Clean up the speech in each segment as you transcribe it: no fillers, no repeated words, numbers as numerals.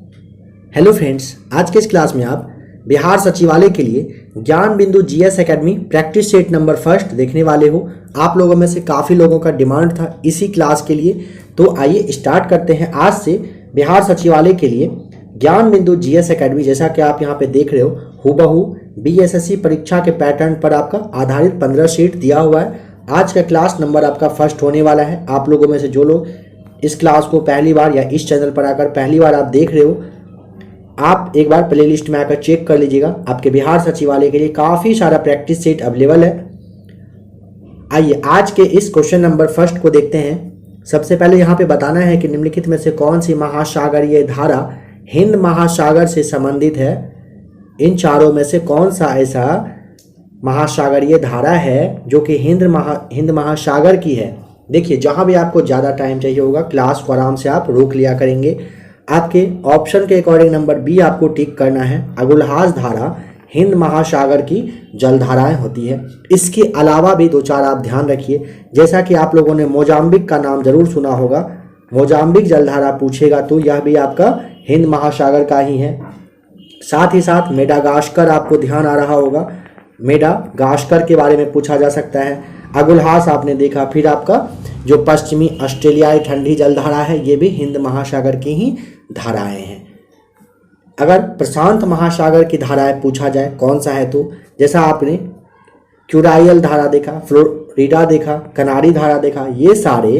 Hello friends, आज के इस क्लास में आप बिहार सचिवालय के लिए ज्ञान बिंदु GS academy practice set number first देखने वाले हो। आप लोगों में से काफ़ी लोगों का डिमांड था इसी क्लास के लिए, तो आइए स्टार्ट करते हैं आज से बिहार सचिवालय के लिए ज्ञान बिंदु जीएस एकेडमी। जैसा कि आप यहाँ पे देख रहे हो, हूबहू बीएसएससी परीक्षा के पैटर्न पर आपका आधारित 15 सेट दिया हुआ है। आज का क्लास नंबर आपका फर्स्ट होने वाला है। आप लोगों में से जो लोग इस क्लास को पहली बार या इस चैनल पर आकर पहली बार आप देख रहे हो, आप एक बार प्लेलिस्ट में आकर चेक कर लीजिएगा। आपके बिहार सचिवालय के लिए काफ़ी सारा प्रैक्टिस सेट अवेलेबल है। आइए आज के इस क्वेश्चन नंबर फर्स्ट को देखते हैं। सबसे पहले यहाँ पे बताना है कि निम्नलिखित में से कौन सी महासागरीय धारा हिंद महासागर से संबंधित है। इन चारों में से कौन सा ऐसा महासागरीय धारा है जो कि हिंद महासागर की है। देखिए, जहाँ भी आपको ज़्यादा टाइम चाहिए होगा क्लास को आराम से आप रोक लिया करेंगे। आपके ऑप्शन के अकॉर्डिंग नंबर बी आपको टिक करना है। अगुलहास धारा हिंद महासागर की जलधाराएं होती है। इसके अलावा भी दो चार आप ध्यान रखिए, जैसा कि आप लोगों ने मोजाम्बिक का नाम जरूर सुना होगा। मोजाम्बिक जलधारा पूछेगा तो यह भी आपका हिंद महासागर का ही है। साथ ही साथ मेडागास्कर आपको ध्यान आ रहा होगा, मेडागास्कर के बारे में पूछा जा सकता है। अगुलहास आपने देखा। फिर आपका जो पश्चिमी ऑस्ट्रेलियाई ठंडी जलधारा है, ये भी हिंद महासागर की ही धाराएं हैं। अगर प्रशांत महासागर की धाराएं पूछा जाए कौन सा है, तो जैसा आपने क्यूराइल धारा देखा, फ्लोरिडा देखा, कनारी धारा देखा, ये सारे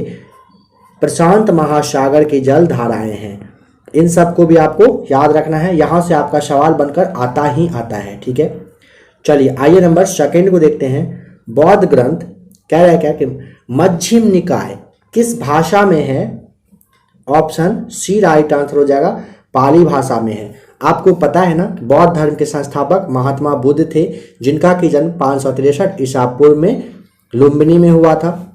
प्रशांत महासागर की जल धाराएं हैं। इन सब को भी आपको याद रखना है, यहाँ से आपका सवाल बनकर आता ही आता है। ठीक है, चलिए आइए नंबर सेकेंड को देखते हैं। बौद्ध ग्रंथ कह रहा है क्या कि मध्यम निकाय किस भाषा में है। ऑप्शन सी राइट आंसर हो जाएगा, पाली भाषा में है। आपको पता है ना, बौद्ध धर्म के संस्थापक महात्मा बुद्ध थे, जिनका कि जन्म 563 ईसा पूर्व में लुम्बिनी में हुआ था।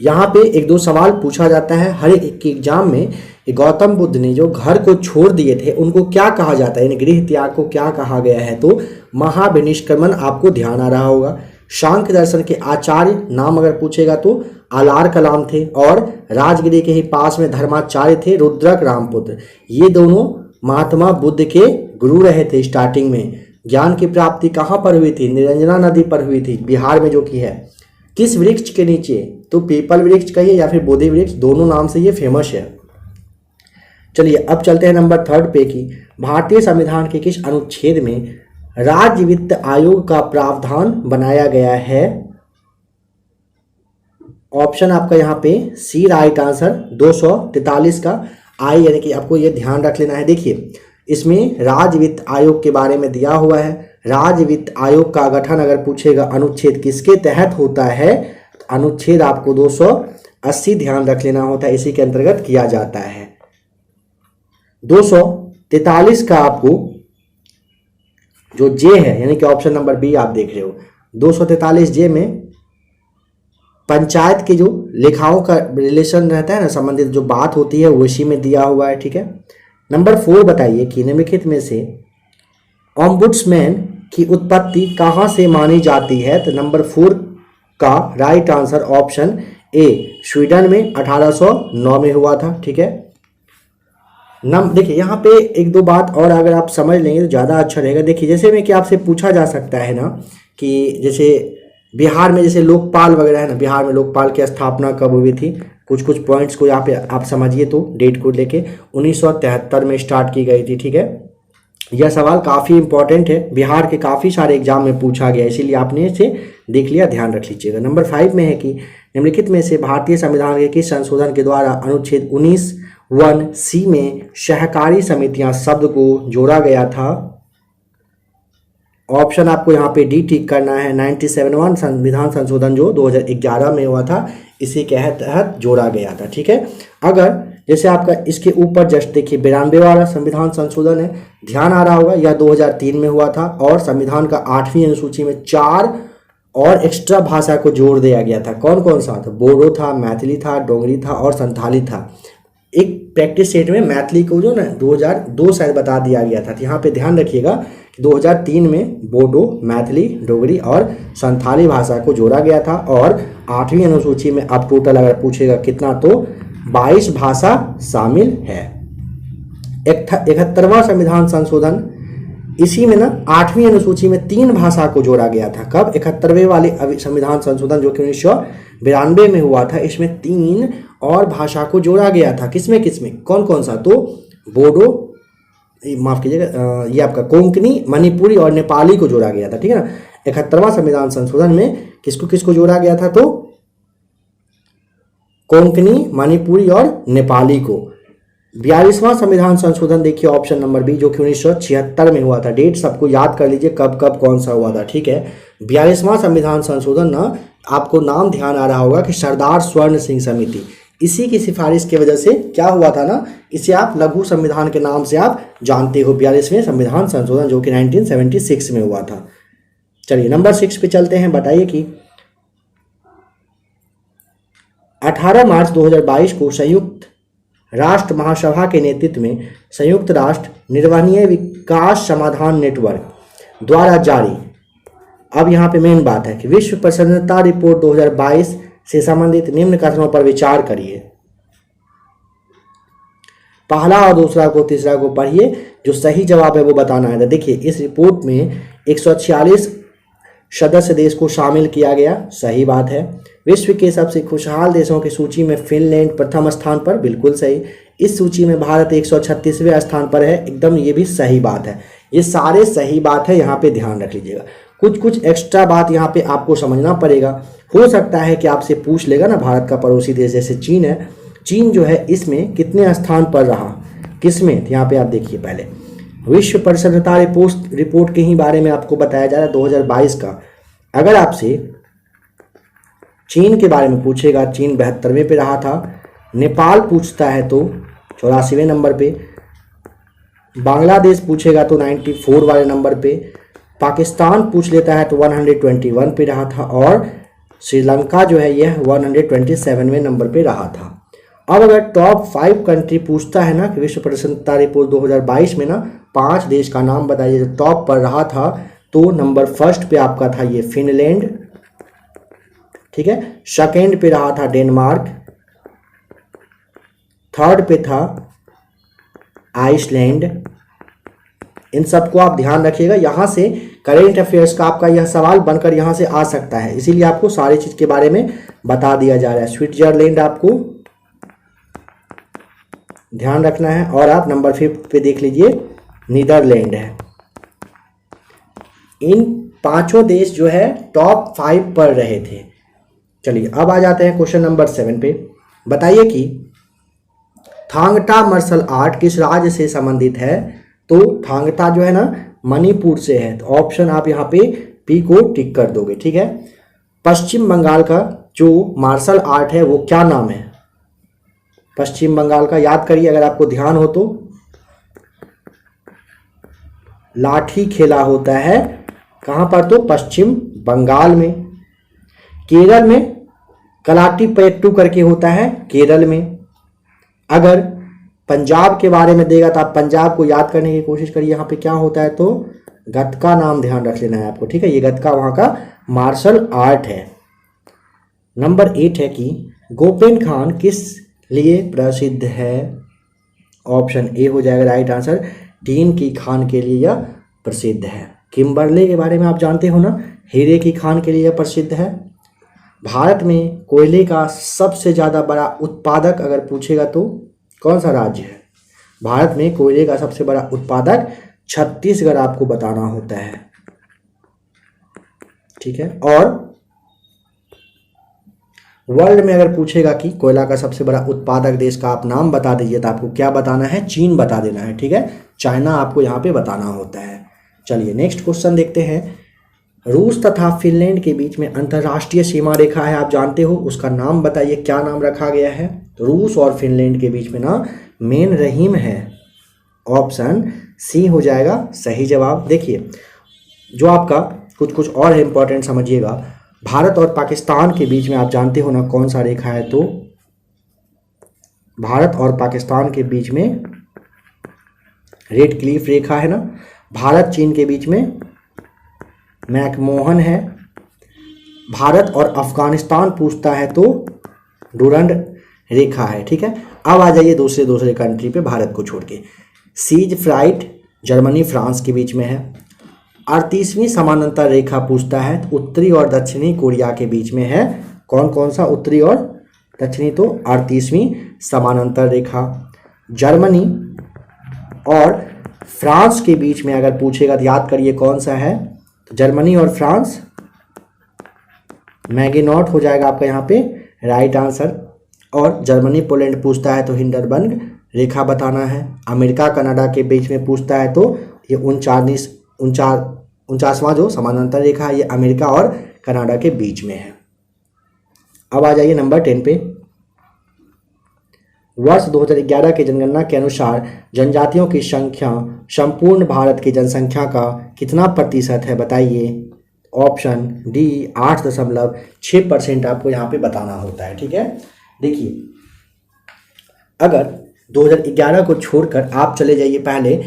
यहाँ पे एक दो सवाल पूछा जाता है हर एक एग्जाम में। गौतम बुद्ध ने जो घर को छोड़ दिए थे उनको क्या कहा जाता है, यानी गृह त्याग को क्या कहा गया है, तो महाविनिष्क्रमण आपको ध्यान आ रहा होगा। सांख्य दर्शन के आचार्य नाम अगर पूछेगा तो आलार कलाम थे, और राजगिरी के ही पास में धर्माचार्य थे रुद्रक रामपुत्र। ये दोनों महात्मा बुद्ध के गुरु रहे थे। स्टार्टिंग में ज्ञान की प्राप्ति कहाँ पर हुई थी, निरंजना नदी पर हुई थी, बिहार में जो की है। किस वृक्ष के नीचे, तो पीपल वृक्ष कहिए या फिर बोधि वृक्ष, दोनों नाम से ये फेमस है। चलिए अब चलते हैं नंबर थर्ड पे कि भारतीय संविधान के किस अनुच्छेद में राज्य वित्त आयोग का प्रावधान बनाया गया है। ऑप्शन आपका यहाँ पे सी राइट आंसर 243 का आई, यानी कि आपको ये ध्यान रख लेना है। देखिए, इसमें राज्य वित्त आयोग के बारे में दिया हुआ है। राज्य वित्त आयोग का गठन अगर पूछेगा अनुच्छेद किसके तहत होता है, तो अनुच्छेद आपको 280 ध्यान रख लेना होता है, इसी के अंतर्गत किया जाता है। 243 का आपको जो जे है, यानी कि ऑप्शन नंबर बी आप देख रहे हो, 243 जे में पंचायत की जो लेखाओं का रिलेशन रहता है ना, संबंधित जो बात होती है वो इसी में दिया हुआ है। ठीक है, नंबर 4 बताइए कि निम्नलिखित में से ओम्बुड्समैन की उत्पत्ति कहाँ से मानी जाती है। तो नंबर 4 का right answer option A Sweden में 1809 में हुआ था। ठीक है, देखिए यहाँ पे एक दो बात और अगर आप समझ लेंगे तो ज़्यादा अच्छा रहेगा। देखिए, जैसे में कि आपसे पूछा जा सकता है ना कि जैसे बिहार में जैसे लोकपाल वगैरह है ना, बिहार में लोकपाल की स्थापना कब हुई थी, कुछ पॉइंट्स को यहाँ पे आप समझिए। तो डेट को लेके 1973 में स्टार्ट की गई थी। ठीक है, यह सवाल काफ़ी इंपॉर्टेंट है, बिहार के काफ़ी सारे एग्जाम में पूछा गया, इसीलिए आपने इसे देख लिया, ध्यान रख लीजिएगा। नंबर 5 में है कि निम्नलिखित में से भारतीय संविधान के किस संशोधन के द्वारा अनुच्छेद 19(1)(c) में सहकारी समितियां शब्द को जोड़ा गया था। ऑप्शन आपको यहाँ पे डी टिक करना है। 97वां संविधान संशोधन जो 2011 में हुआ था, इसी के तहत जोड़ा गया था। ठीक है, अगर जैसे आपका इसके ऊपर जस्ट देखिए 92 वाला संविधान संशोधन है, ध्यान आ रहा होगा, यह 2003 में हुआ था, और संविधान का 8वीं अनुसूची में 4 और एक्स्ट्रा भाषा को जोड़ दिया गया था। कौन कौन सा था, बोडो था, मैथिली था, डोगरी था और संथाली था। एक प्रैक्टिस सेट में मैथिली को जो ना 2002 शायद बता दिया गया था। तो यहाँ पे ध्यान रखिएगा कि 2003 में बोडो, मैथिली, डोगरी और संथाली भाषा को जोड़ा गया था, और 8वीं अनुसूची में अब टोटल अगर पूछेगा कितना, तो 22 भाषा शामिल है। 71वां संविधान संशोधन, इसी में ना 8वीं अनुसूची में 3 भाषा को जोड़ा गया था। कब? 71वें वाले संविधान संशोधन जो कि 1992 में हुआ था, इसमें 3 और भाषा को जोड़ा गया था। किसमें किसमें, कौन कौन सा? तो बोडो, माफ कीजिएगा, ये आपका कोंकणी, मणिपुरी और नेपाली को जोड़ा गया था। ठीक है ना। 71वां संविधान संशोधन में किसको किसको जोड़ा गया था? तो कोंकणी, मणिपुरी और नेपाली को। 42वां संविधान संशोधन देखिए ऑप्शन नंबर बी, जो कि 1976 में हुआ था। डेट सबको याद कर लीजिए कब कब कौन सा हुआ था। ठीक है। 42वां संविधान संशोधन ना, आपको नाम ध्यान आ रहा होगा कि सरदार स्वर्ण सिंह समिति, इसी की सिफारिश की वजह से क्या हुआ था ना, इसे आप लघु संविधान के नाम से आप जानते हो। 42वें संविधान संशोधन जो कि 1976 में हुआ था। चलिए नंबर 6 पे चलते हैं। बताइए कि 18 मार्च 2022 को संयुक्त राष्ट्र महासभा के नेतृत्व में संयुक्त राष्ट्र निर्वहनीय विकास समाधान नेटवर्क द्वारा जारी, अब यहाँ पे मेन बात है कि विश्व प्रसन्नता रिपोर्ट 2022 से संबंधित निम्न कथनों पर विचार करिए। पहला और दूसरा को, तीसरा को पढ़िए, जो सही जवाब है वो बताना है। देखिए इस रिपोर्ट में 146 सदस्य देश को शामिल किया गया, सही बात है। विश्व के सबसे खुशहाल देशों की सूची में फिनलैंड प्रथम स्थान पर, बिल्कुल सही। इस सूची में भारत 136वें स्थान पर है, एकदम ये भी सही बात है। ये सारे सही बात है, यहाँ पे ध्यान रख लीजिएगा। कुछ कुछ एक्स्ट्रा बात यहाँ पे आपको समझना पड़ेगा। हो सकता है कि आपसे पूछ लेगा ना, भारत का पड़ोसी देश जैसे चीन है, चीन जो है इसमें कितने स्थान पर रहा, किसमें? यहाँ पे आप देखिए, पहले विश्व प्रसन्नता रिपोर्ट के ही बारे में आपको बताया जा रहा है 2022 का। अगर आपसे चीन के बारे में पूछेगा, चीन 72वें पे रहा था। नेपाल पूछता है तो 84वें नंबर पे। बांग्लादेश पूछेगा तो 94 वाले नंबर पे। पाकिस्तान पूछ लेता है तो 121 पे रहा था। और श्रीलंका जो है यह 127वें नंबर पे रहा था। अब अगर टॉप 5 कंट्री पूछता है ना कि विश्व प्रसन्नता रिपोर्ट 2022 में ना 5 देश का नाम बताइए जो टॉप पर रहा था, तो नंबर 1 पे आपका था ये फिनलैंड। ठीक है। सेकेंड पे रहा था डेनमार्क। थर्ड पे था आइसलैंड। इन सबको आप ध्यान रखिएगा, यहां से करेंट अफेयर्स का आपका यह सवाल बनकर यहां से आ सकता है, इसीलिए आपको सारी चीज के बारे में बता दिया जा रहा है। स्विट्जरलैंड आपको ध्यान रखना है। और आप नंबर 5 पे देख लीजिए नीदरलैंड है। इन 5 देश जो है टॉप 5 पर रहे थे। चलिए अब आ जाते हैं क्वेश्चन नंबर 7 पे। बताइए कि थांगटा मार्शल आर्ट किस राज्य से संबंधित है? तो थांगटा जो है ना मणिपुर से है, तो ऑप्शन आप यहाँ पे पी को टिक कर दोगे। ठीक है। पश्चिम बंगाल का जो मार्शल आर्ट है वो क्या नाम है? पश्चिम बंगाल का याद करिए अगर आपको ध्यान हो तो। लाठी खेला होता है कहां पर? तो पश्चिम बंगाल में। केरल में कलाटीपयट्टू करके होता है, केरल में। अगर पंजाब के बारे में देगा तो आप पंजाब को याद करने की कोशिश करिए, यहाँ पे क्या होता है तो गतका नाम ध्यान रख लेना है आपको। ठीक है। ये गतका वहाँ का मार्शल आर्ट है। नंबर 8 है कि गोपेन खान किस लिए प्रसिद्ध है? ऑप्शन ए हो जाएगा राइट आंसर, टीन की खान के लिए यह प्रसिद्ध है। किम्बरले के बारे में आप जानते हो ना, हीरे की खान के लिए यह प्रसिद्ध है। भारत में कोयले का सबसे ज़्यादा बड़ा उत्पादक अगर पूछेगा तो कौन सा राज्य है? भारत में कोयले का सबसे बड़ा उत्पादक छत्तीसगढ़ आपको बताना होता है। ठीक है। और वर्ल्ड में अगर पूछेगा कि कोयला का सबसे बड़ा उत्पादक देश का आप नाम बता दीजिए तो आपको क्या बताना है? चीन बता देना है। ठीक है। चाइना आपको यहाँ पे बताना होता है। चलिए नेक्स्ट क्वेश्चन देखते हैं। रूस तथा फिनलैंड के बीच में अंतर्राष्ट्रीय सीमा रेखा है, आप जानते हो, उसका नाम बताइए, क्या नाम रखा गया है? तो रूस और फिनलैंड के बीच में ना मेन रहीम है। ऑप्शन सी हो जाएगा सही जवाब। देखिए जो आपका कुछ कुछ और है इंपॉर्टेंट समझिएगा। भारत और पाकिस्तान के बीच में आप जानते हो ना कौन सा रेखा है? तो भारत और पाकिस्तान के बीच में रेड क्लिफ रेखा है ना। भारत चीन के बीच में मैकमोहन है। भारत और अफगानिस्तान पूछता है तो डुरंड रेखा है। ठीक है। अब आ जाइए दूसरे कंट्री पे भारत को छोड़ के। सीज फ्राइट जर्मनी फ्रांस के बीच में है। 38वीं समानांतर रेखा पूछता है तो उत्तरी और दक्षिणी कोरिया के बीच में है। कौन कौन सा उत्तरी और दक्षिणी? तो 38वीं समानांतर रेखा। जर्मनी और फ्रांस के बीच में अगर पूछेगा तो याद करिए कौन सा है, तो जर्मनी और फ्रांस, मैगिनॉट हो जाएगा आपका यहाँ पे राइट आंसर। और जर्मनी पोलैंड पूछता है तो हिंडरबर्ग रेखा बताना है। अमेरिका कनाडा के बीच में पूछता है तो ये 49वां जो समानांतर रेखा है ये अमेरिका और कनाडा के बीच में है। अब आ जाइए नंबर 10 पे। वर्ष 2011 की जनगणना के अनुसार जनजातियों की संख्या संपूर्ण भारत की जनसंख्या का कितना प्रतिशत है बताइए। ऑप्शन डी 8.6% आपको यहाँ पे बताना होता है। ठीक है, देखिए अगर 2011 को छोड़कर आप चले जाइए पहले,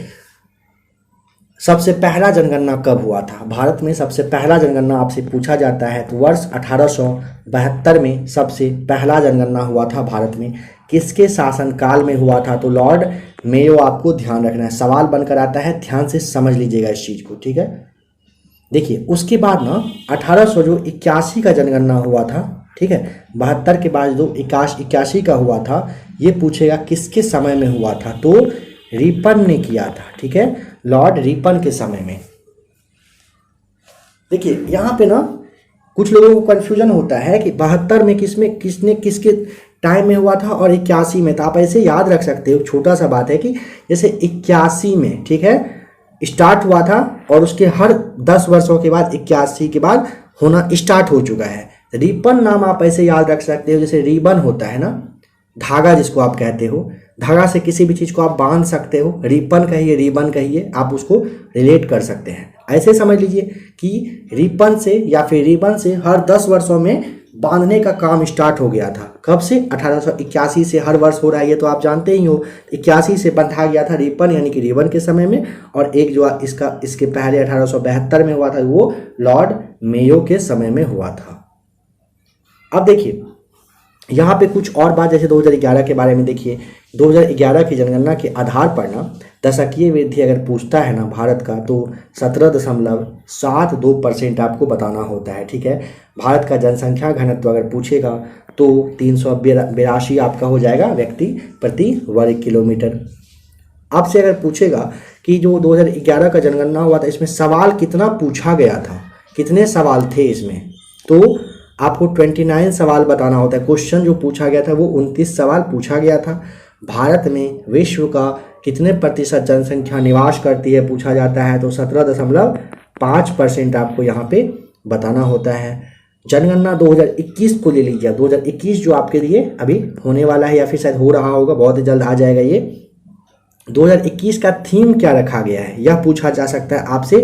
सबसे पहला जनगणना कब हुआ था भारत में? सबसे पहला जनगणना आपसे पूछा जाता है तो वर्ष 1872 में सबसे पहला जनगणना हुआ था भारत में। किसके शासनकाल में हुआ था? तो लॉर्ड मेयो। आपको ध्यान रखना है, सवाल बनकर आता है, ध्यान से समझ लीजिएगा इस चीज़ को। ठीक है, देखिए उसके बाद ना 1881 का जनगणना हुआ था। ठीक है, 72 के बाद जो 81 का हुआ था ये पूछेगा किसके समय में हुआ था? तो रिपन ने किया था। ठीक है, लॉर्ड रिपन के समय में। देखिए यहाँ पे ना कुछ लोगों को कंफ्यूजन होता है कि 72 में किसने किसके टाइम में हुआ था और 81 में। तो आप ऐसे याद रख सकते हो, छोटा सा बात है कि जैसे 81 में, ठीक है, स्टार्ट हुआ था और उसके हर 10 वर्षों के बाद 81 के बाद होना स्टार्ट हो चुका है। रिपन नाम आप ऐसे याद रख सकते हो, जैसे रिबन होता है ना, धागा जिसको आप कहते हो, धागा से किसी भी चीज़ को आप बांध सकते हो, रिपन कहिए रिबन कहिए, आप उसको रिलेट कर सकते हैं। ऐसे समझ लीजिए कि रिपन से या फिर रिबन से हर 10 वर्षों में बांधने का काम स्टार्ट हो गया था। कब से? 1881 से हर वर्ष हो रहा है, ये तो आप जानते ही हो। 81 से बंधा गया था रिपन यानी कि रिबन के समय में, और एक जो इसके पहले 1872 में हुआ था वो लॉर्ड मेयो के समय में हुआ था। अब देखिए यहाँ पे कुछ और बात, जैसे 2011 के बारे में देखिए, 2011 की जनगणना के आधार पर ना दशकीय वृद्धि अगर पूछता है ना भारत का तो 17.72% आपको बताना होता है। ठीक है, भारत का जनसंख्या घनत्व अगर पूछेगा तो 382 आपका हो जाएगा व्यक्ति प्रति वर्ग किलोमीटर। आपसे अगर पूछेगा कि जो 2011 का जनगणना हुआ था इसमें सवाल कितना पूछा गया था, कितने सवाल थे इसमें, तो आपको 29 सवाल बताना होता है। क्वेश्चन जो पूछा गया था वो 29 सवाल पूछा गया था। भारत में विश्व का कितने प्रतिशत जनसंख्या निवास करती है पूछा जाता है तो 17.5% आपको यहाँ पे बताना होता है। जनगणना 2021 को ले लीजिए, 2021 जो आपके लिए अभी होने वाला है या फिर शायद हो रहा होगा, बहुत जल्द आ जाएगा ये। 2021 का थीम क्या रखा गया है यह पूछा जा सकता है आपसे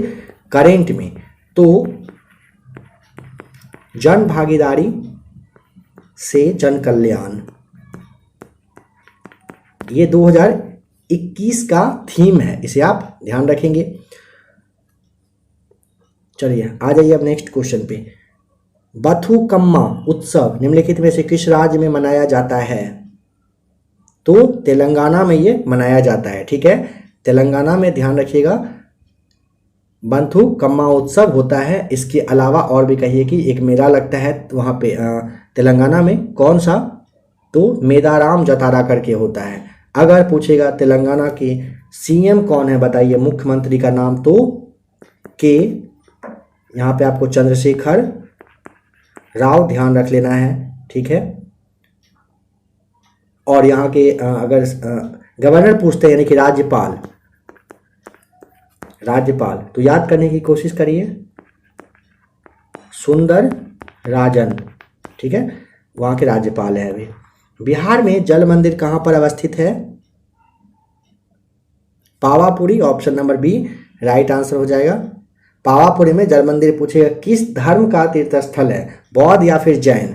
करेंट में। तो जन भागीदारी से जन कल्याण, ये 2021 का थीम है, इसे आप ध्यान रखेंगे। चलिए आ जाइए अब नेक्स्ट क्वेश्चन पे। बथुकम्मा उत्सव निम्नलिखित में से किस राज्य में मनाया जाता है? तो तेलंगाना में ये मनाया जाता है। ठीक है, तेलंगाना में ध्यान रखिएगा बथुकम्मा उत्सव होता है। इसके अलावा और भी कहिए कि एक मेला लगता है वहाँ पे तेलंगाना में, कौन सा? तो मेदाराम जतारा करके होता है। अगर पूछेगा तेलंगाना के सीएम कौन है बताइए, मुख्यमंत्री का नाम, तो के यहाँ पे आपको चंद्रशेखर राव ध्यान रख लेना है। ठीक है, और यहाँ के अगर गवर्नर पूछते हैं यानी कि राज्यपाल तो याद करने की कोशिश करिए, सुंदर राजन। ठीक है, वहाँ के राज्यपाल है अभी। बिहार में जल मंदिर कहाँ पर अवस्थित है? Pawapuri, option number B right answer हो जाएगा। पावापुरी में जल मंदिर पूछेगा किस धर्म का तीर्थ स्थल है, बौद्ध या फिर जैन,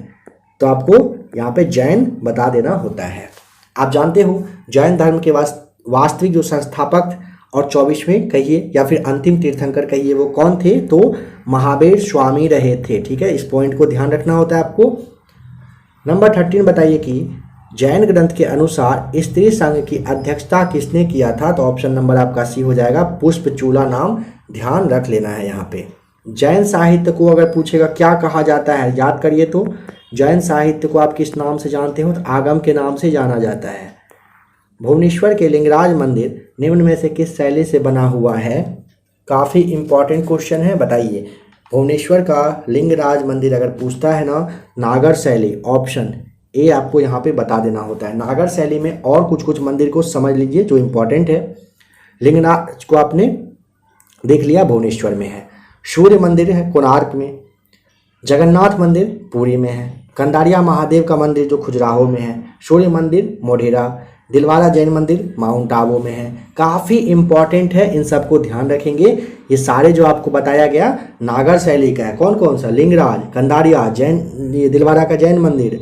तो आपको यहाँ पे जैन बता देना होता है। आप जानते हो जैन धर्म के वास्तविक जो संस्थापक और 24वें कहिए या फिर अंतिम तीर्थंकर कहिए वो कौन थे? तो महावीर स्वामी रहे थे। ठीक है, इस पॉइंट को ध्यान रखना होता है आपको। नंबर 13 बताइए कि जैन ग्रंथ के अनुसार स्त्री संघ की अध्यक्षता किसने किया था? तो ऑप्शन नंबर आपका सी हो जाएगा, पुष्पचूला नाम ध्यान रख लेना है यहाँ पे। जैन साहित्य को अगर पूछेगा क्या कहा जाता है, याद करिए तो जैन साहित्य को आप किस नाम से जानते हो? तो आगम के नाम से जाना जाता है। भुवनेश्वर के लिंगराज मंदिर निम्न में से किस शैली से बना हुआ है? काफ़ी इंपॉर्टेंट क्वेश्चन है, बताइए। भुवनेश्वर का लिंगराज मंदिर अगर पूछता है ना, नागर शैली, ऑप्शन ए आपको यहाँ पे बता देना होता है। नागर शैली में और कुछ कुछ मंदिर को समझ लीजिए जो इम्पोर्टेंट है। लिंगराज को आपने देख लिया, भुवनेश्वर में है। सूर्य मंदिर है कोणार्क में। जगन्नाथ मंदिर पुरी में है। कंदारिया महादेव का मंदिर जो खजुराहो में है। सूर्य मंदिर मोढेरा। दिलवारा जैन मंदिर माउंट आबू में है। काफ़ी इंपॉर्टेंट है, इन सबको ध्यान रखेंगे। ये सारे जो आपको बताया गया नागर शैली का है। कौन कौन सा? लिंगराज, कंदारिया जैन, ये दिलवारा का जैन मंदिर,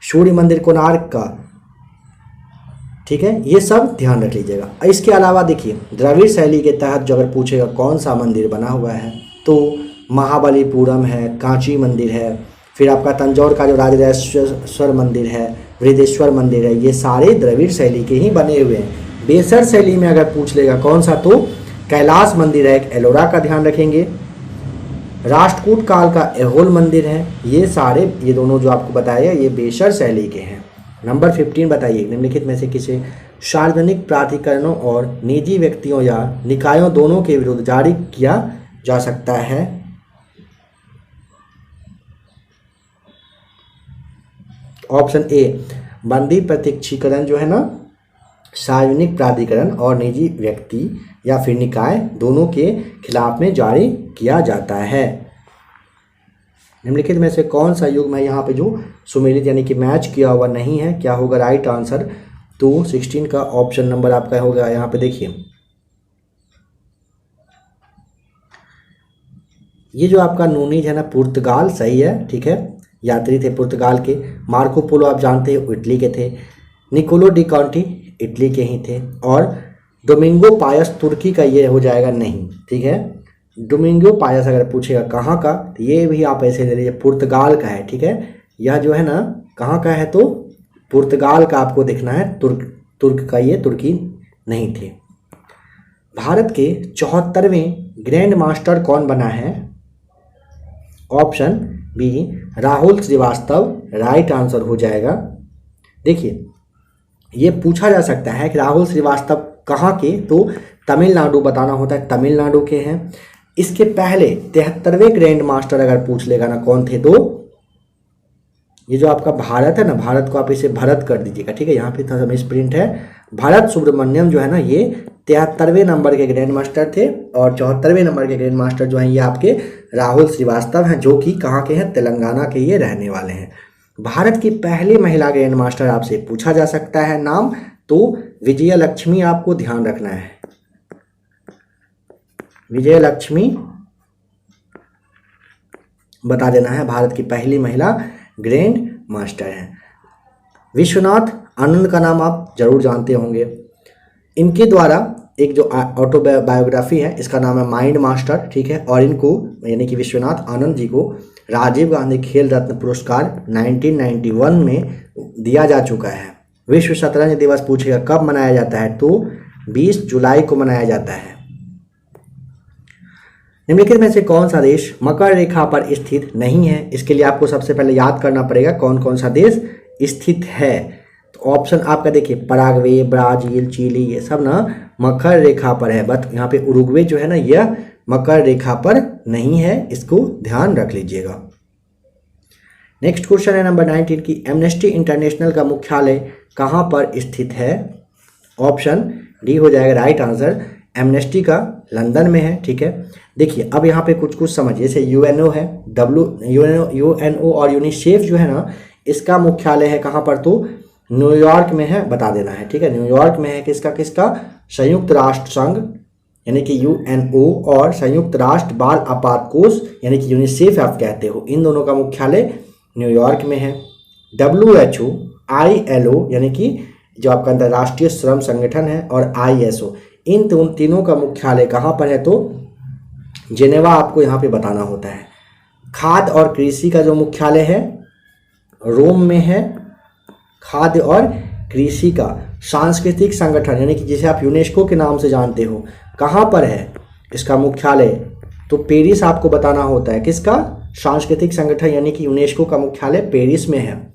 सूर्य मंदिर कोणार्क का, ठीक है, ये सब ध्यान रख लीजिएगा। इसके अलावा देखिए द्रविड़ शैली के तहत जो अगर पूछेगा कौन सा मंदिर बना हुआ है, तो महाबलीपुरम है, कांची मंदिर है, फिर आपका तंजौर का जो राजराजेश्वर मंदिर है, वृद्धेश्वर मंदिर है, ये सारे द्रविड़ शैली के ही बने हुए हैं। बेसर शैली में अगर पूछ लेगा कौन सा, तो कैलाश मंदिर है एक, एलोरा का ध्यान रखेंगे। राष्ट्रकूट काल का ऐहोल मंदिर है। ये सारे, ये दोनों जो आपको बताया ये बेसर शैली के हैं। नंबर 15 बताइए, निम्नलिखित में से किसे सार्वजनिक प्राधिकरणों और निजी व्यक्तियों या निकायों दोनों के विरुद्ध जारी किया जा सकता है? ऑप्शन ए, बंदी प्रत्यक्षीकरण जो है ना, सार्वजनिक प्राधिकरण और निजी व्यक्ति या फिर निकाय दोनों के खिलाफ में जारी किया जाता है। निम्नलिखित में से कौन सा युग्म है यहाँ पे जो सुमेलित यानी कि मैच किया हुआ नहीं है? क्या होगा राइट आंसर? तो 16 का ऑप्शन नंबर आपका होगा यहाँ पे। देखिए ये जो आपका नूनीज है ना, पुर्तगाल, सही है, ठीक है, यात्री थे पुर्तगाल के। मार्को पोलो आप जानते हैं इटली के थे। निकोलो डी कॉन्टी इटली के ही थे। और डोमिंगो पायस तुर्की का, ये हो जाएगा नहीं, ठीक है। डोमिंगो पायस अगर पूछेगा कहाँ का, तो ये भी आप ऐसे ले लीजिए, पुर्तगाल का है, ठीक है। यह जो है ना कहाँ का है, तो पुर्तगाल का आपको देखना है, तुर्क का, ये तुर्की नहीं थे। भारत के 74वें ग्रैंड मास्टर कौन बना है? Option B, Rahul Shrivastava, right answer हो जाएगा। देखिए ये पूछा जा सकता है कि राहुल श्रीवास्तव कहाँ के, तो तमिलनाडु बताना होता है, तमिलनाडु के हैं। इसके पहले 73वें ग्रैंड मास्टर अगर पूछ लेगा ना कौन थे, तो ये जो आपका भारत है ना, भारत को आप इसे भरत कर दीजिएगा, ठीक है, यहाँ पे थोड़ा मिस प्रिंट है। भरत सुब्रमण्यम जो है ना, ये 73वें नंबर के ग्रैंड मास्टर थे। और 74वें नंबर के ग्रैंड मास्टर जो हैं ये आपके राहुल श्रीवास्तव हैं, जो कि कहाँ के हैं? तेलंगाना के ये रहने वाले हैं। भारत की पहली महिला ग्रैंड मास्टर आपसे पूछा जा सकता है नाम, तो विजया लक्ष्मी आपको ध्यान रखना है। विजय लक्ष्मी बता देना है, भारत की पहली महिला ग्रैंड मास्टर हैं। विश्वनाथ आनंद का नाम आप जरूर जानते होंगे। इनके द्वारा एक जो ऑटोबायोग्राफी है, इसका नाम है माइंड मास्टर, ठीक है। और इनको यानी कि विश्वनाथ आनंद जी को राजीव गांधी खेल रत्न पुरस्कार 1991 में दिया जा चुका है। विश्व शतरंज दिवस पूछेगा कब मनाया जाता है, तो 20 जुलाई को मनाया जाता है। निम्नलिखित में से कौन सा देश मकर रेखा पर स्थित नहीं है? इसके लिए आपको सबसे पहले याद करना पड़ेगा कौन कौन सा देश स्थित है। तो ऑप्शन आपका देखिए, पराग्वे, ब्राजील, चिली, ये सब ना मकर रेखा पर है। बट यहाँ पे उरुग्वे जो है ना, यह मकर रेखा पर नहीं है, इसको ध्यान रख लीजिएगा। नेक्स्ट क्वेश्चन है नंबर 19 की, एमनेस्टी इंटरनेशनल का मुख्यालय कहाँ पर स्थित है? ऑप्शन डी हो जाएगा राइट आंसर। एमनेस्टी का लंदन में है, ठीक है। देखिए अब यहाँ पे कुछ कुछ समझिए, जैसे यूएनओ है, यूएनओ और यूनिसेफ जो है ना, इसका मुख्यालय है कहाँ पर, तो न्यूयॉर्क में है, बता देना है, ठीक है। न्यूयॉर्क में है किसका किसका? संयुक्त राष्ट्र संघ यानी कि यूएनओ और संयुक्त राष्ट्र बाल आपात कोष यानी कि यूनिसेफ आप कहते हो, इन दोनों का मुख्यालय न्यूयॉर्क में है। WHO, ILO यानी कि जो आपका अंतर्राष्ट्रीय श्रम संगठन है, और ISO, इन तीनों का मुख्यालय कहाँ पर है, तो जेनेवा आपको यहाँ पे बताना होता है। खाद्य और कृषि का जो मुख्यालय है रोम में है। खाद्य और कृषि का सांस्कृतिक संगठन, यानी कि जिसे आप यूनेस्को के नाम से जानते हो, कहाँ पर है इसका मुख्यालय? तो पेरिस आपको बताना होता है। किसका? सांस्कृतिक संगठन यानी कि यूनेस्को का मुख्यालय पेरिस में है।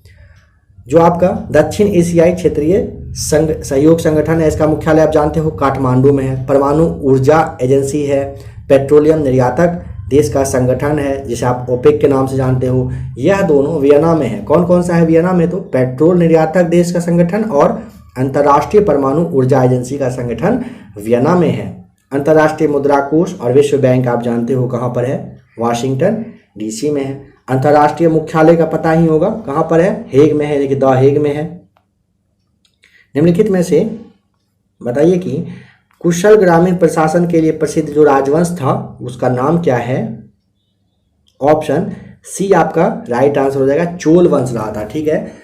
जो आपका दक्षिण एशियाई क्षेत्रीय सहयोग संगठन है, इसका मुख्यालय आप जानते हो काठमांडू में है। परमाणु ऊर्जा एजेंसी है, पेट्रोलियम निर्यातक देश का संगठन है जिसे आप ओपेक के नाम से जानते हो, यह दोनों वियना में है। कौन कौन सा है वियना में? तो पेट्रोल निर्यातक देश का संगठन और अंतर्राष्ट्रीय परमाणु ऊर्जा एजेंसी का संगठन वियना में है। अंतर्राष्ट्रीय मुद्रा कोष और विश्व बैंक आप जानते हो कहाँ पर है? वाशिंगटन डीसी में है। अंतर्राष्ट्रीय मुख्यालय का पता ही होगा कहाँ पर है? हेग में है, लेकिन द हेग में है। निम्नलिखित में से बताइए कि कुशल ग्रामीण प्रशासन के लिए प्रसिद्ध जो राजवंश था उसका नाम क्या है? ऑप्शन सी आपका राइट आंसर हो जाएगा, चोल वंश रहा था। ठीक है,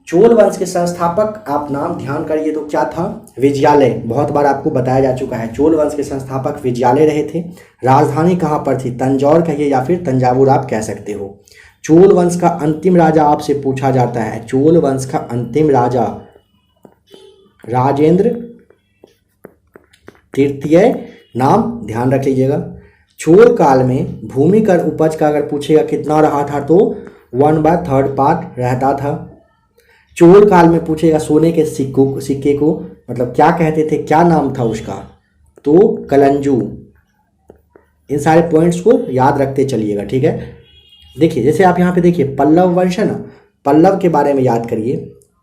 चोल वंश के संस्थापक आप नाम ध्यान करिए तो क्या था? विजयालय। बहुत बार आपको बताया जा चुका है, चोल वंश के संस्थापक विजयालय रहे थे। राजधानी कहाँ पर थी? तंजौर कहिए या फिर तंजावुर आप कह सकते हो। चोल वंश का अंतिम राजा आपसे पूछा जाता है, चोल वंश का अंतिम राजा राजेंद्र तृतीय, नाम ध्यान रख लीजिएगा। चोल काल में भूमि कर उपज का अगर पूछेगा कितना रहा था तो 1/3 पार्ट रहता था। चोल काल में पूछेगा सोने के सिक्के को मतलब क्या कहते थे, क्या नाम था उसका? तो कलंजू। इन सारे पॉइंट्स को याद रखते चलिएगा। ठीक है, देखिए जैसे आप यहाँ पे देखिए पल्लव वंश है ना, पल्लव के बारे में याद करिए।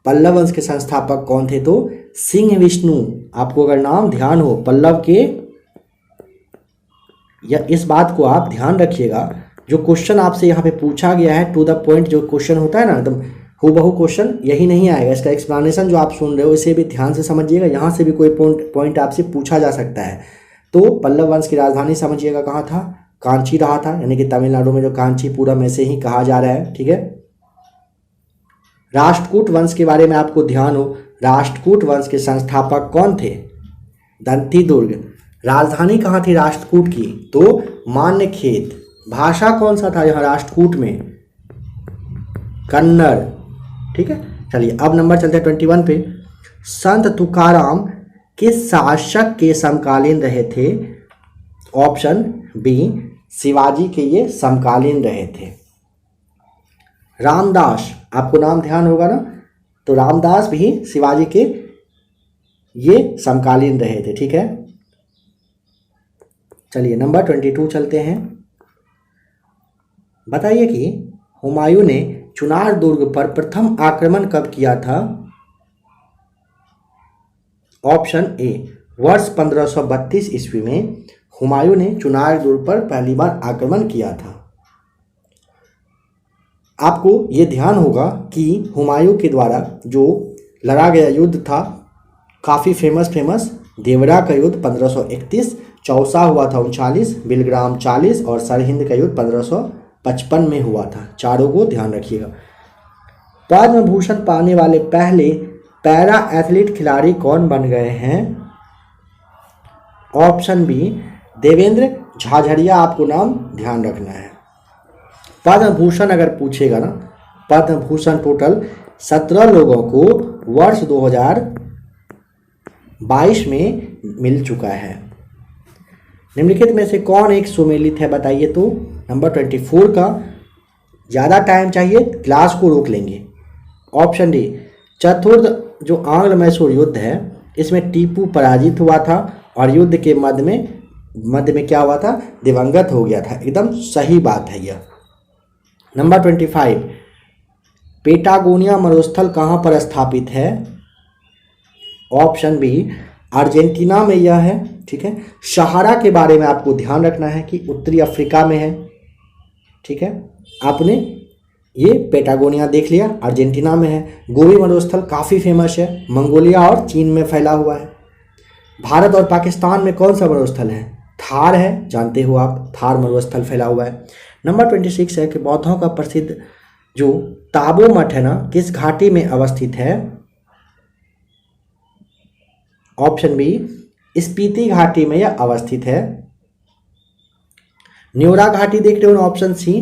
पल्लव वंश के संस्थापक कौन थे? तो सिंह विष्णु। आपको अगर नाम ध्यान हो पल्लव के, या इस बात को आप ध्यान रखिएगा, जो क्वेश्चन आपसे यहाँ पे पूछा गया है टू द पॉइंट जो क्वेश्चन होता है ना, एकदम हूबहू क्वेश्चन यही नहीं आएगा। इसका एक्सप्लेनेशन जो आप सुन रहे हो इसे भी ध्यान से समझिएगा, यहाँ से भी कोई पॉइंट आपसे पूछा जा सकता है। तो पल्लव वंश की राजधानी समझिएगा कहाँ था? कांची रहा था, यानी कि तमिलनाडु में जो कांचीपुरम ऐसे ही कहा जा रहा है। ठीक है, राष्ट्रकूट वंश के बारे में आपको ध्यान हो, राष्ट्रकूट वंश के संस्थापक कौन थे? दंती दुर्ग। राजधानी कहाँ थी राष्ट्रकूट की? तो मान्यखेत। भाषा कौन सा था यहाँ राष्ट्रकूट में? कन्नड़। ठीक है, चलिए अब नंबर चलते हैं 21 पे। संत तुकाराम किस शासक के समकालीन रहे थे? ऑप्शन बी शिवाजी के ये समकालीन रहे थे। रामदास, आपको नाम ध्यान होगा ना, तो रामदास भी शिवाजी के ये समकालीन रहे थे। ठीक है, चलिए नंबर 22 चलते हैं। बताइए कि हुमायूं ने चुनार दुर्ग पर प्रथम आक्रमण कब किया था? ऑप्शन ए वर्ष 1532 ईस्वी में हुमायूं ने चुनार दुर्ग पर पहली बार आक्रमण किया था। आपको ये ध्यान होगा कि हुमायूं के द्वारा जो लड़ा गया युद्ध था काफ़ी फेमस देवरा का युद्ध 1531, चौसा हुआ था 39, बिलग्राम 40 और सरहिंद का युद्ध 1555 में हुआ था। चारों को ध्यान रखिएगा। पद्म भूषण पाने वाले पहले पैरा एथलीट खिलाड़ी कौन बन गए हैं? ऑप्शन बी देवेंद्र झाझड़िया, आपको नाम ध्यान रखना है। पद्म भूषण अगर पूछेगा ना, पद्म भूषण टोटल 17 लोगों को वर्ष 2022 में मिल चुका है। निम्नलिखित में से कौन एक सुमेलित है बताइए? तो नंबर 24 का ज़्यादा टाइम चाहिए, क्लास को रोक लेंगे। ऑप्शन डी चतुर्थ जो आंग्ल मैसूर युद्ध है इसमें टीपू पराजित हुआ था और युद्ध के मध्य में क्या हुआ था? दिवंगत हो गया था। एकदम सही बात है यह। नंबर 25 पेटागोनिया मरुस्थल कहाँ पर स्थित है? ऑप्शन बी अर्जेंटीना में यह है। ठीक है, सहारा के बारे में आपको ध्यान रखना है कि उत्तरी अफ्रीका में है। ठीक है, आपने ये पेटागोनिया देख लिया, अर्जेंटीना में है। गोबी मरुस्थल काफ़ी फेमस है, मंगोलिया और चीन में फैला हुआ है। भारत और पाकिस्तान में कौन सा मरुस्थल है? थार है, जानते हो आप, थार मरुस्थल फैला हुआ है। नंबर 26 है कि बौद्धों का प्रसिद्ध जो ताबो मठ है ना, किस घाटी में अवस्थित है? ऑप्शन बी स्पीति घाटी में यह अवस्थित है। न्योरा घाटी देख रहे हो ना, ऑप्शन सी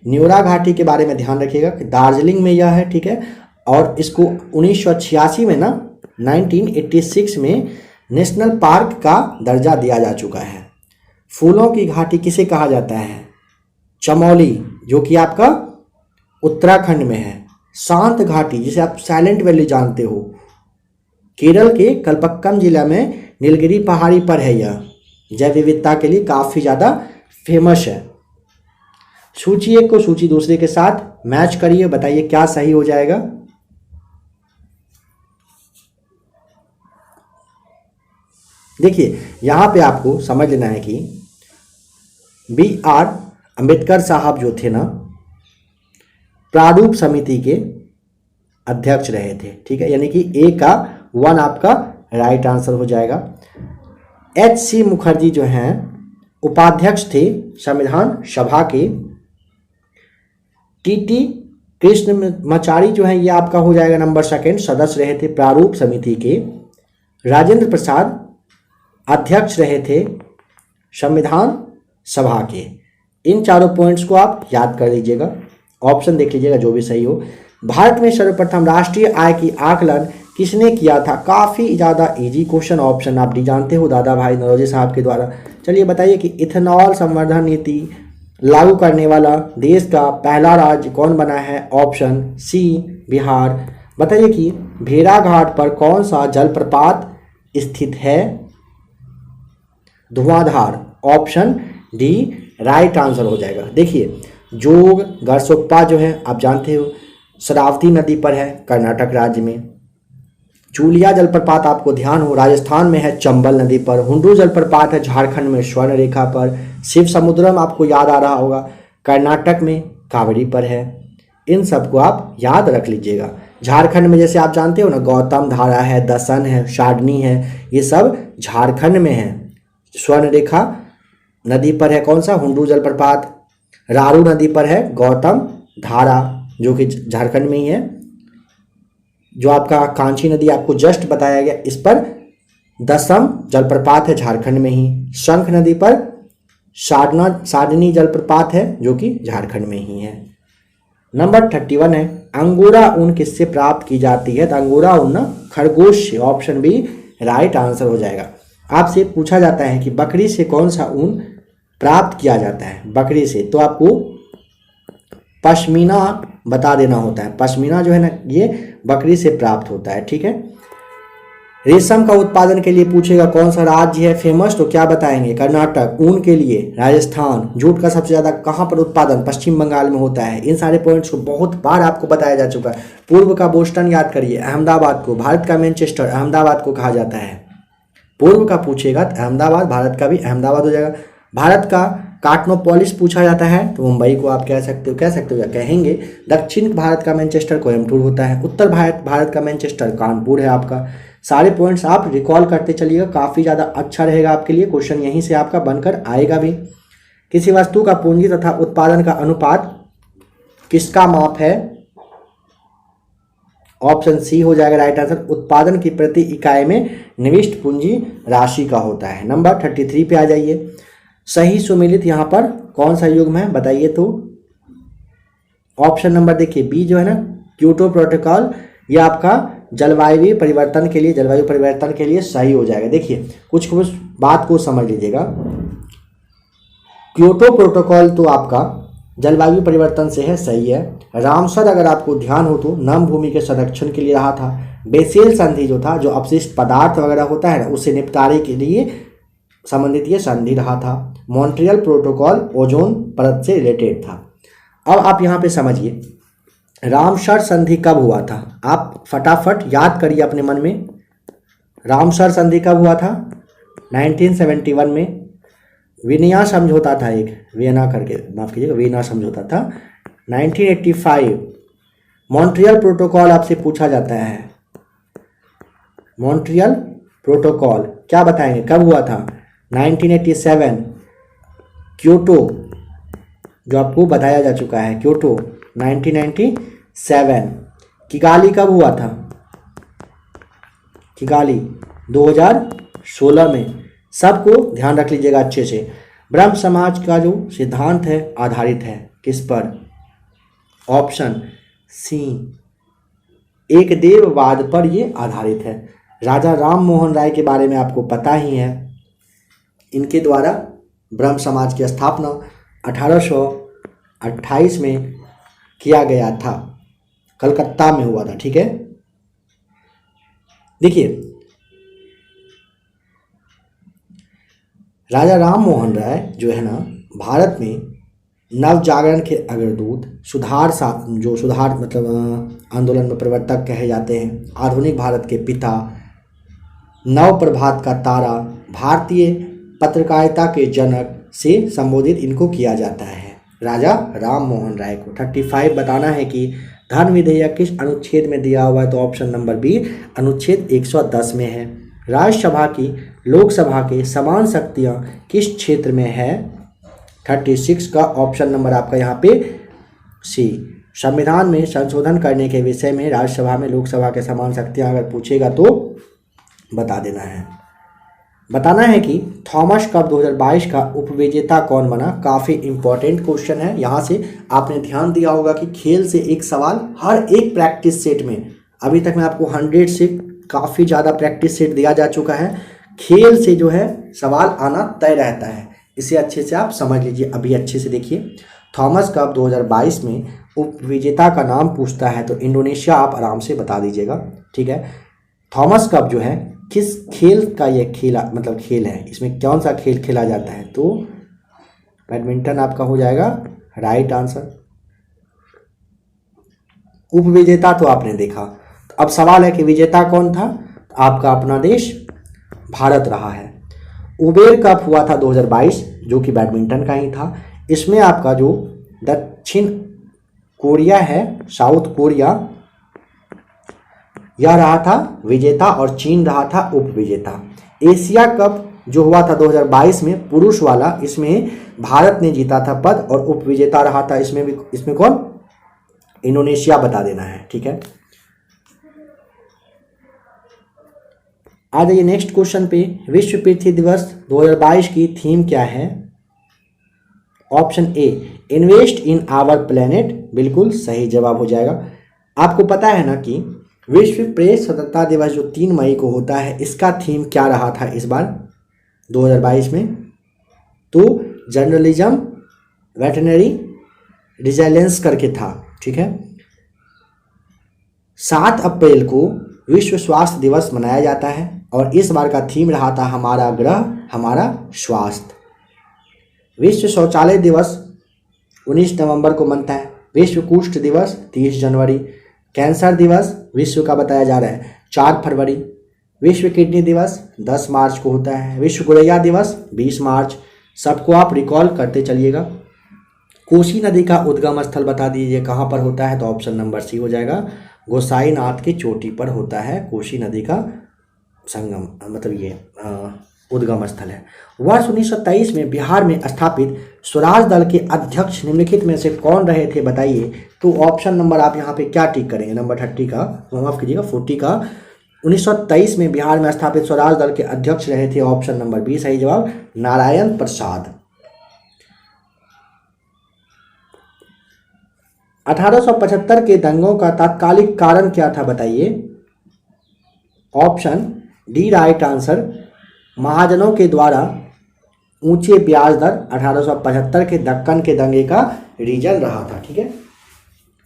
न्योरा घाटी के बारे में ध्यान रखिएगा कि दार्जिलिंग में यह है। ठीक है, और इसको 1986 में ना 1986 में नेशनल पार्क का दर्जा दिया जा चुका है। फूलों की घाटी किसे कहा जाता है? चमोली, जो कि आपका उत्तराखंड में है। शांत घाटी, जिसे आप साइलेंट वैली जानते हो, केरल के कलपक्कम जिला में नीलगिरी पहाड़ी पर है। यह जैव विविधता के लिए काफ़ी ज़्यादा फेमस है। सूची एक को सूची दूसरे के साथ मैच करिए, बताइए क्या सही हो जाएगा। देखिए यहाँ पे आपको समझ लेना है कि BR अम्बेडकर साहब जो थे ना, प्रारूप समिति के अध्यक्ष रहे थे, ठीक है, यानी कि ए का 1 आपका राइट आंसर हो जाएगा। HC मुखर्जी जो हैं उपाध्यक्ष थे संविधान सभा के। TT कृष्णमाचारी जो हैं ये आपका हो जाएगा नंबर 2 सदस्य रहे थे प्रारूप समिति के। राजेंद्र प्रसाद अध्यक्ष रहे थे संविधान सभा के। इन चारों पॉइंट्स को आप याद कर लीजिएगा, ऑप्शन देख लीजिएगा जो भी सही हो। भारत में सर्वप्रथम राष्ट्रीय आय की आकलन किसने किया था? काफ़ी ज़्यादा इजी क्वेश्चन, ऑप्शन आप डी जानते हो, दादा भाई नौरोजी साहब के द्वारा। चलिए बताइए कि इथेनॉल संवर्धन नीति लागू करने वाला देश का पहला राज्य कौन बना है? Option C Bihar. बताइए कि भेड़ाघाट पर कौन सा जलप्रपात स्थित है? धुआंधार, ऑप्शन डी राइट आंसर हो जाएगा। देखिए जोग गरसोप्पा जो है आप जानते हो शरावती नदी पर है कर्नाटक राज्य में। चूलिया जलप्रपात आपको ध्यान हो राजस्थान में है चंबल नदी पर। हुंडू जलप्रपात है झारखंड में स्वर्ण रेखा पर। शिव समुद्रम आपको याद आ रहा होगा कर्नाटक में कावड़ी पर है। इन सबको आप याद रख लीजिएगा। झारखंड में जैसे आप जानते हो ना गौतम धारा है, दसन है, शाडनी है, ये सब झारखंड में है। स्वर्ण रेखा नदी पर है कौन सा? हुंडू जलप्रपात। रारू नदी पर है गौतम धारा जो कि झारखंड में ही है। जो आपका कांची नदी आपको जस्ट बताया गया इस पर दसम जलप्रपात है झारखंड में ही। शंख नदी पर शाडनी जलप्रपात है जो कि झारखंड में ही है। नंबर 31 है अंगोरा ऊन किससे प्राप्त की जाती है? तो अंगोरा ऊन ना खरगोश से, ऑप्शन बी राइट आंसर हो जाएगा। आपसे पूछा जाता है कि बकरी से कौन सा ऊन प्राप्त किया जाता है? बकरी से, तो आपको पश्मीना बता देना होता है। पश्मीना जो है ना ये बकरी से प्राप्त होता है, ठीक है। रेशम का उत्पादन के लिए पूछेगा कौन सा राज्य है फेमस, तो क्या बताएंगे? कर्नाटक। ऊन के लिए राजस्थान। जूट का सबसे ज़्यादा कहाँ पर उत्पादन? पश्चिम बंगाल में होता है। इन सारे पॉइंट्स को बहुत बार आपको बताया जा चुका है। पूर्व का बोस्टन याद करिए, अहमदाबाद को। भारत का मैनचेस्टर अहमदाबाद को कहा जाता है। पूर्व का पूछेगा तो अहमदाबाद, भारत का भी अहमदाबाद हो जाएगा। भारत का काटनोपोलिस पूछा जाता है तो मुंबई को आप कह सकते हो या कहेंगे। दक्षिण भारत का मैनचेस्टर कोयम्बटूर होता है। उत्तर भारत का मैनचेस्टर कानपुर है आपका। सारे पॉइंट्स आप रिकॉल करते चलिएगा, काफ़ी ज़्यादा अच्छा रहेगा आपके लिए। क्वेश्चन यहीं से आपका बनकर आएगा भी। किसी वस्तु का पूंजी तथा उत्पादन का अनुपात किसका माप है? ऑप्शन सी हो जाएगा राइट आंसर। उत्पादन की प्रति इकाई में निविष्ट पूंजी राशि का होता है। नंबर 33 पे आ जाइए। सही सुमेलित यहाँ पर कौन सा युग्म है बताइए तो? ऑप्शन नंबर देखिए बी जो है ना क्योटो प्रोटोकॉल, ये आपका जलवायु परिवर्तन के लिए सही हो जाएगा। देखिए कुछ बात को समझ लीजिएगा। क्योटो प्रोटोकॉल तो आपका जलवायु परिवर्तन से है, सही है। रामसर अगर आपको ध्यान हो तो नम भूमि के संरक्षण के लिए रहा था। बेसेल संधि जो था, जो अपशिष्ट पदार्थ वगैरह होता है ना उससे निपटारे के लिए संबंधित ये संधि रहा था। मॉन्ट्रियल प्रोटोकॉल ओजोन परत से रिलेटेड था। अब आप यहाँ पे समझिए रामसर संधि कब हुआ था? आप फटाफट याद करिए अपने मन में। रामसर संधि कब हुआ था? 1971 में। वियना समझौता था, एक वियना करके, माफ कीजिएगा, वियना समझौता था 1985। मॉन्ट्रियल प्रोटोकॉल आपसे पूछा जाता है। मॉन्ट्रियल प्रोटोकॉल क्या बताएंगे कब हुआ था? 1987। क्योटो जो आपको बताया जा चुका है, क्योटो 1997। किगाली कब हुआ था? किगाली 2016 में। सबको ध्यान रख लीजिएगा अच्छे से। ब्रह्म समाज का जो सिद्धांत है आधारित है किस पर? ऑप्शन सी एक देववाद पर ये आधारित है। राजा राम मोहन राय के बारे में आपको पता ही है, इनके द्वारा ब्रह्म समाज की स्थापना 1828 में किया गया था, कलकत्ता में हुआ था। ठीक है, देखिए राजा राम मोहन राय जो है ना, भारत में नव जागरण के अग्रदूत, सुधार मतलब आंदोलन में प्रवर्तक कहे जाते हैं, आधुनिक भारत के पिता, नव प्रभात का तारा, भारतीय पत्रकारिता के जनक से संबोधित इनको किया जाता है, राजा राम मोहन राय को। 35 बताना है कि धन विधेयक किस अनुच्छेद में दिया हुआ है, तो ऑप्शन नंबर बी अनुच्छेद 110 में है। राज्यसभा की लोकसभा के समान शक्तियां किस क्षेत्र में है, 36 का ऑप्शन नंबर आपका यहाँ पे सी। संविधान में संशोधन करने के विषय में राज्यसभा में लोकसभा के समान शक्तियां अगर पूछेगा तो बता देना है। बताना है कि थॉमस कप 2022 का उपविजेता कौन बना। काफ़ी इंपॉर्टेंट क्वेश्चन है। यहाँ से आपने ध्यान दिया होगा कि खेल से एक सवाल हर एक प्रैक्टिस सेट में, अभी तक मैं आपको 100 से काफ़ी ज़्यादा प्रैक्टिस सेट दिया जा चुका है, खेल से जो है सवाल आना तय रहता है। इसे अच्छे से आप समझ लीजिए। अभी अच्छे से देखिए, थॉमस कप 2022 में उपविजेता का नाम पूछता है तो इंडोनेशिया आप आराम से बता दीजिएगा। ठीक है, थॉमस कप जो है किस खेल का ये खेल है, इसमें कौन सा खेल खेला जाता है, तो बैडमिंटन आपका हो जाएगा राइट आंसर। उपविजेता तो आपने देखा, तो अब सवाल है कि विजेता कौन था, तो आपका अपना देश भारत रहा है। उबेर कप हुआ था 2022 जो कि बैडमिंटन का ही था। इसमें आपका जो दक्षिण कोरिया है, साउथ कोरिया, यह रहा था विजेता और चीन रहा था उपविजेता। एशिया कप जो हुआ था 2022 में पुरुष वाला, इसमें भारत ने जीता था पद और उपविजेता रहा था इसमें कौन, इंडोनेशिया बता देना है। ठीक है, आ जाइए नेक्स्ट क्वेश्चन पे। विश्व पृथ्वी दिवस 2022 की थीम क्या है, option A invest in our planet, बिल्कुल सही जवाब हो जाएगा। आपको पता है ना कि विश्व प्रेस स्वतंत्रता दिवस जो 3 मई को होता है, इसका थीम क्या रहा था इस बार 2022 में, तो जर्नलिज्म वेटरनरी रिजिलेंस करके था। ठीक है, 7 अप्रैल को विश्व स्वास्थ्य दिवस मनाया जाता है और इस बार का थीम रहा था हमारा ग्रह हमारा स्वास्थ्य। विश्व शौचालय दिवस 19 नवंबर को मनता है। विश्व कुष्ठ दिवस 30 जनवरी। कैंसर दिवस विश्व का बताया जा रहा है 4 फरवरी। विश्व किडनी दिवस 10 मार्च को होता है। विश्व गोरैया दिवस 20 मार्च। सबको आप रिकॉल करते चलिएगा। कोसी नदी का उद्गम स्थल बता दीजिए कहाँ पर होता है, तो ऑप्शन नंबर सी हो जाएगा, गोसाईनाथ की चोटी पर होता है कोसी नदी का संगम, मतलब ये उद्गम स्थल है। वर्ष 1923 में बिहार में स्थापित स्वराज दल के अध्यक्ष निम्नलिखित में से कौन रहे थे बताइए, तो ऑप्शन नंबर आप यहाँ पे क्या टिक करेंगे, नंबर 30 का, माफ कीजिएगा 40 का। 1923 में बिहार में स्थापित स्वराज दल के अध्यक्ष रहे थे, ऑप्शन नंबर बी सही जवाब, नारायण प्रसाद। 1875 के दंगों का तात्कालिक कारण क्या था बताइए, ऑप्शन डी राइट आंसर, महाजनों के द्वारा ऊंचे ब्याज दर 1875 के दक्कन के दंगे का रीजन रहा था। ठीक है,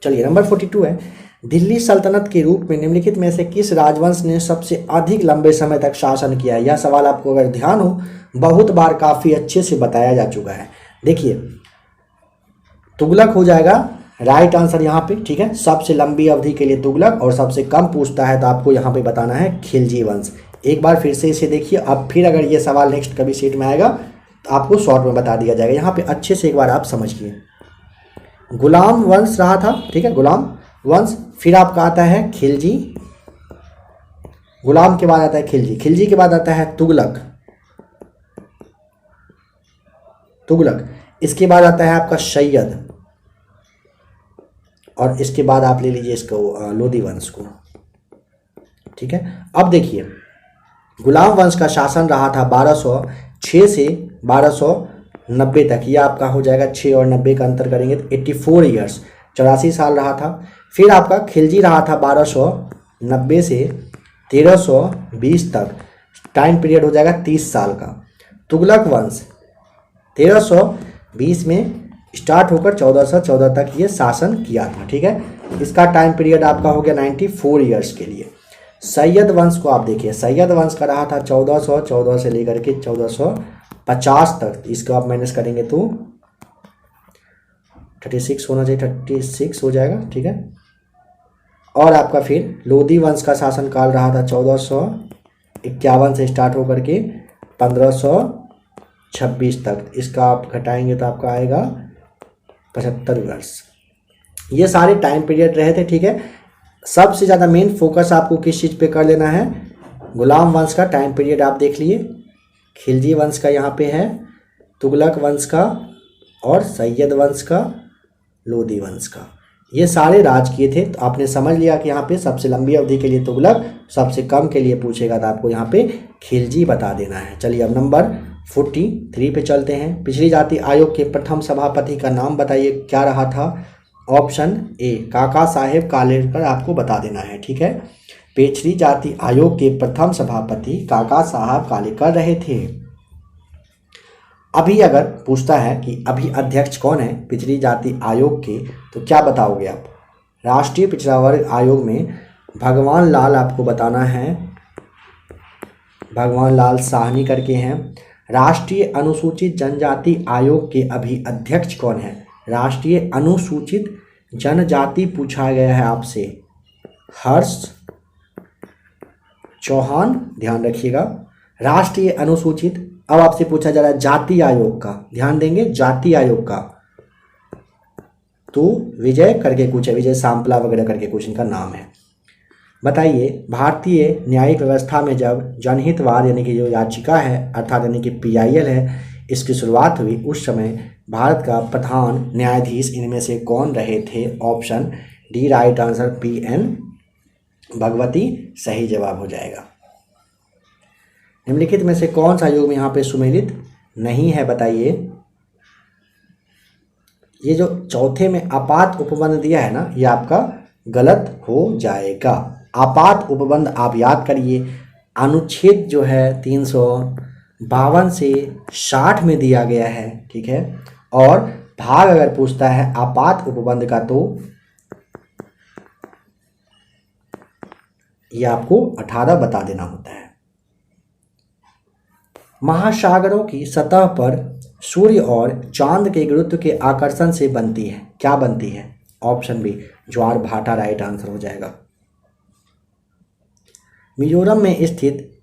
चलिए नंबर 42 है। दिल्ली सल्तनत के रूप में निम्नलिखित में से किस राजवंश ने सबसे अधिक लंबे समय तक शासन किया। यह सवाल आपको अगर ध्यान हो बहुत बार काफ़ी अच्छे से बताया जा चुका है। देखिए तुगलक हो जाएगा राइट आंसर यहाँ पे। ठीक है, सबसे लंबी अवधि के लिए तुगलक और सबसे कम पूछता है तो आपको यहाँ पे बताना है खिलजी वंश। एक बार फिर से इसे देखिए, अब फिर अगर ये सवाल नेक्स्ट कभी सीट में आएगा तो आपको शॉर्ट में बता दिया जाएगा। यहाँ पे अच्छे से एक बार आप समझिए, गुलाम वंश रहा था। ठीक है, गुलाम वंश, फिर आपका आता है खिलजी, गुलाम के बाद आता है खिलजी, खिलजी के बाद आता है तुगलक, तुगलक इसके बाद आता है आपका सैयद, और इसके बाद आप ले लीजिए इसको लोधी वंश को। ठीक है, अब देखिए गुलाम वंश का शासन रहा था 1206 से 1290 तक। यह आपका हो जाएगा 6 और 90 का अंतर करेंगे तो 84 ईयर्स, 84 साल रहा था। फिर आपका खिलजी रहा था 1290 से 1320 तक, टाइम पीरियड हो जाएगा 30 साल का। तुगलक वंश 1320 में स्टार्ट होकर 1414 तक ये शासन किया था, ठीक है। इसका टाइम पीरियड आपका हो गया 94 ईयर्स के लिए। सैयद वंश को आप देखिए, सैयद वंश का रहा था 1414 से लेकर के 1450 तक। इसको आप माइनस करेंगे तो 36 होना चाहिए, 36 हो जाएगा, ठीक है। और आपका फिर लोधी वंश का शासनकाल रहा था 1451 से स्टार्ट होकर के 1526 तक। इसका आप घटाएंगे तो आपका आएगा 75 वर्ष। ये सारे टाइम पीरियड रहे थे, ठीक है। सबसे ज़्यादा मेन फोकस आपको किस चीज़ पे कर लेना है, गुलाम वंश का टाइम पीरियड आप देख लिए, खिलजी वंश का यहाँ पे है, तुगलक वंश का और सैयद वंश का, लोधी वंश का। ये सारे राज किए थे। तो आपने समझ लिया कि यहाँ पे सबसे लंबी अवधि के लिए तुगलक, सबसे कम के लिए पूछेगा तो आपको यहाँ पे खिलजी बता देना है। चलिए अब नंबर 43 पे चलते हैं। पिछड़ी जाति आयोग के प्रथम सभापति का नाम बताइए, क्या रहा था। ऑप्शन ए काका साहेब कालेलकर आपको बता देना है, ठीक है। पिछड़ी जाति आयोग के प्रथम सभापति काका साहब कालेलकर रहे थे। अभी अगर पूछता है कि अभी अध्यक्ष कौन है पिछड़ी जाति आयोग के, तो क्या बताओगे आप। राष्ट्रीय पिछड़ा वर्ग आयोग में भगवान लाल आपको बताना है, भगवान लाल साहनी करके हैं। राष्ट्रीय अनुसूचित जनजाति आयोग के अभी अध्यक्ष कौन है। राष्ट्रीय अनुसूचित जनजाति पूछा गया है आपसे, हर्ष चौहान, ध्यान रखिएगा। राष्ट्रीय अनुसूचित, अब आपसे पूछा जा रहा है जाति आयोग का, ध्यान देंगे जाति आयोग का, तो विजय करके कुछ है, विजय सांपला वगैरह करके कुछ इनका नाम है। बताइए भारतीय न्यायिक व्यवस्था में जब जनहितवाद यानी कि जो याचिका है अर्थात यानी कि PIL है, इसकी शुरुआत हुई, उस समय भारत का प्रधान न्यायाधीश इनमें से कौन रहे थे। Option D right answer PN Bhagwati सही जवाब हो जाएगा। निम्नलिखित में से कौन सा आयोग में यहाँ पे सुमेलित नहीं है, बताइए। ये जो चौथे में आपात उपबंध दिया है ना, ये आपका गलत हो जाएगा। आपात उपबंध आप याद करिए, अनुच्छेद जो है 352 से 60 में दिया गया है, ठीक है। और भाग अगर पूछता है आपात उपबंध का तो ये आपको 18 बता देना होता है। महासागरों की सतह पर सूर्य और चांद के गुरुत्व के आकर्षण से बनती है, क्या बनती है। ऑप्शन बी ज्वार भाटा राइट आंसर हो जाएगा। मिजोरम में स्थित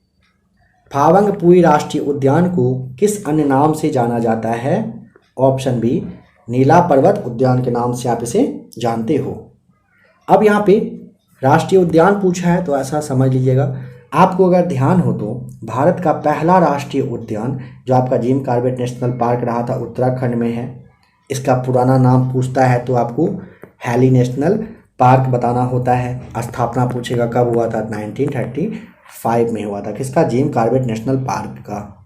फावंगपुई राष्ट्रीय उद्यान को किस अन्य नाम से जाना जाता है। ऑप्शन बी नीला पर्वत उद्यान के नाम से आप इसे जानते हो। अब यहाँ पे राष्ट्रीय उद्यान पूछा है तो ऐसा समझ लीजिएगा, आपको अगर ध्यान हो तो भारत का पहला राष्ट्रीय उद्यान जो आपका जिम कॉर्बेट नेशनल पार्क रहा था उत्तराखंड में है। इसका पुराना नाम पूछता है तो आपको हैली नेशनल पार्क बताना होता है। स्थापना पूछेगा कब हुआ था, 1935 में हुआ था। किसका, जिम कॉर्बेट नेशनल पार्क का।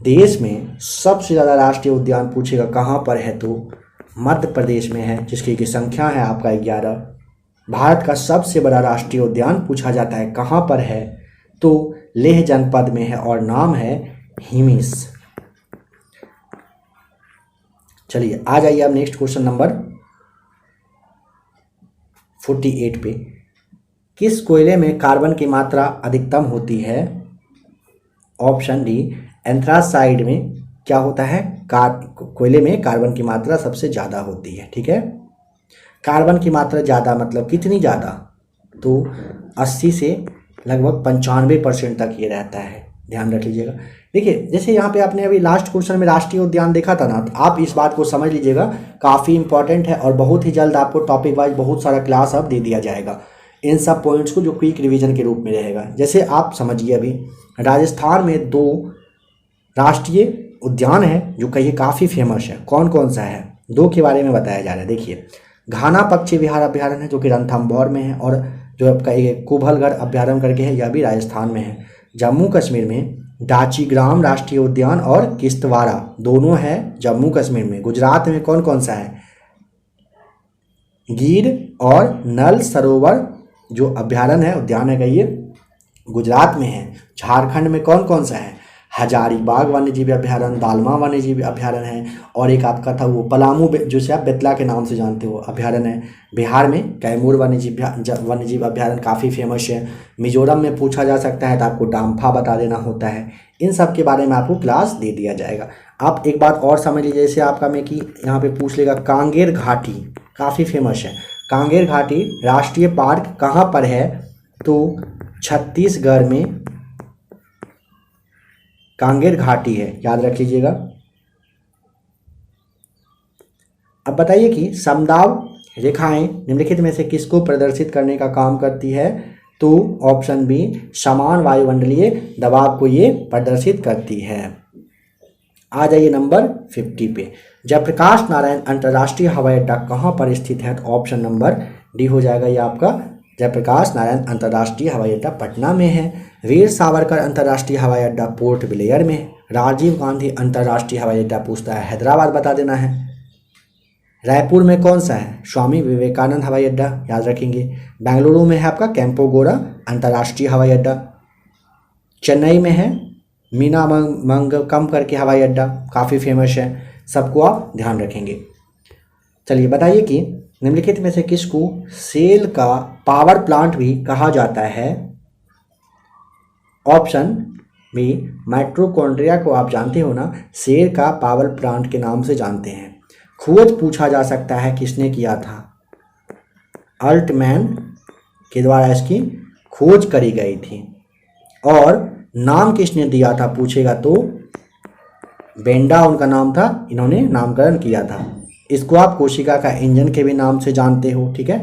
देश में सबसे ज़्यादा राष्ट्रीय उद्यान पूछेगा कहाँ पर है तो मध्य प्रदेश में है, जिसकी की संख्या है आपका 11। भारत का सबसे बड़ा राष्ट्रीय उद्यान पूछा जाता है कहाँ पर है तो लेह जनपद में है और नाम है हिमिस। चलिए आ जाइए अब नेक्स्ट क्वेश्चन नंबर 48 पे। किस कोयले में कार्बन की मात्रा अधिकतम होती है। ऑप्शन डी एंथ्रासाइड में क्या होता है, कोयले में कार्बन की मात्रा सबसे ज़्यादा होती है, ठीक है। कार्बन की मात्रा ज़्यादा मतलब कितनी ज़्यादा, तो 80 से लगभग 95% तक ये रहता है, ध्यान रख लीजिएगा। देखिए जैसे यहाँ पे आपने अभी लास्ट क्वेश्चन में राष्ट्रीय उद्यान देखा था ना, तो आप इस बात को समझ लीजिएगा, काफ़ी इंपॉर्टेंट है और बहुत ही जल्द आपको टॉपिक वाइज बहुत सारा क्लास अब दे दिया जाएगा इन सब पॉइंट्स को, जो क्विक रिवीजन के रूप में रहेगा। जैसे आप समझिए अभी राजस्थान में 2 राष्ट्रीय उद्यान है जो कहिए काफ़ी फेमस है, कौन कौन सा है, 2 के बारे में बताया जा रहा है। देखिए घाना पक्षी विहार अभ्यारण्य है जो कि रणथंभौर में है, और जो आपका एक कुंभलगढ़ अभ्यारण्य करके है यह भी राजस्थान में है। जम्मू कश्मीर में डाचीग्राम राष्ट्रीय उद्यान और किश्तवाड़ा दोनों है जम्मू कश्मीर में। गुजरात में कौन कौन सा है, गिर और नल सरोवर जो अभ्यारण्य है, उद्यान है, ये गुजरात में है। झारखंड में कौन कौन सा है? हजारीबाग वन्यजीव अभ्यारण्य, दालमा वन्यजीव अभ्यारण्य है, और एक आपका था वो पलामू जो से आप बेतला के नाम से जानते हो अभ्यारण्य है। बिहार में कैमूर वन्यजीव अभ्यारण्य काफ़ी फेमस है। मिजोरम में पूछा जा सकता है तो आपको डाम्फा बता देना होता है। इन सब के बारे में आपको क्लास दे दिया जाएगा। आप एक बात और समझ लीजिए, जैसे आपका में कि यहाँ पे पूछ लेगा कांगेर घाटी काफ़ी फेमस है। कांगेर घाटी राष्ट्रीय पार्क कहाँ पर है? तो छत्तीसगढ़ में कांगेर घाटी है, याद रख लीजिएगा। अब बताइए कि समदाब रेखाएं निम्नलिखित में से किसको प्रदर्शित करने का काम करती है? तो ऑप्शन बी, समान वायुमंडलीय दबाव को ये प्रदर्शित करती है। आ जाइए नंबर 50 पे। जयप्रकाश नारायण अंतर्राष्ट्रीय हवाई अड्डा कहाँ पर स्थित है? तो ऑप्शन नंबर डी हो जाएगा ये आपका। जयप्रकाश नारायण अंतर्राष्ट्रीय हवाई अड्डा पटना में है। वीर सावरकर अंतर्राष्ट्रीय हवाई अड्डा पोर्ट ब्लेयर में है। राजीव गांधी अंतर्राष्ट्रीय हवाई अड्डा पूछता है, हैदराबाद बता देना है। रायपुर में कौन सा है? स्वामी विवेकानंद हवाई अड्डा, याद रखेंगे। बेंगलुरु में है आपका कैंपोगोड़ा अंतर्राष्ट्रीय हवाई अड्डा। चेन्नई में है मीना मंगकम करके हवाई अड्डा, काफ़ी फेमस है, सबको आप ध्यान रखेंगे। चलिए बताइए कि निम्नलिखित में से किसको सेल का पावर प्लांट भी कहा जाता है? ऑप्शन बी, माइटोकॉन्ड्रिया को आप जानते हो ना, सेल का पावर प्लांट के नाम से जानते हैं। खोज पूछा जा सकता है किसने किया था? अल्टमैन के द्वारा इसकी खोज करी गई थी। और नाम किसने दिया था पूछेगा तो बेंडा उनका नाम था, इन्होंने नामकरण किया था। इसको आप कोशिका का इंजन के भी नाम से जानते हो, ठीक है।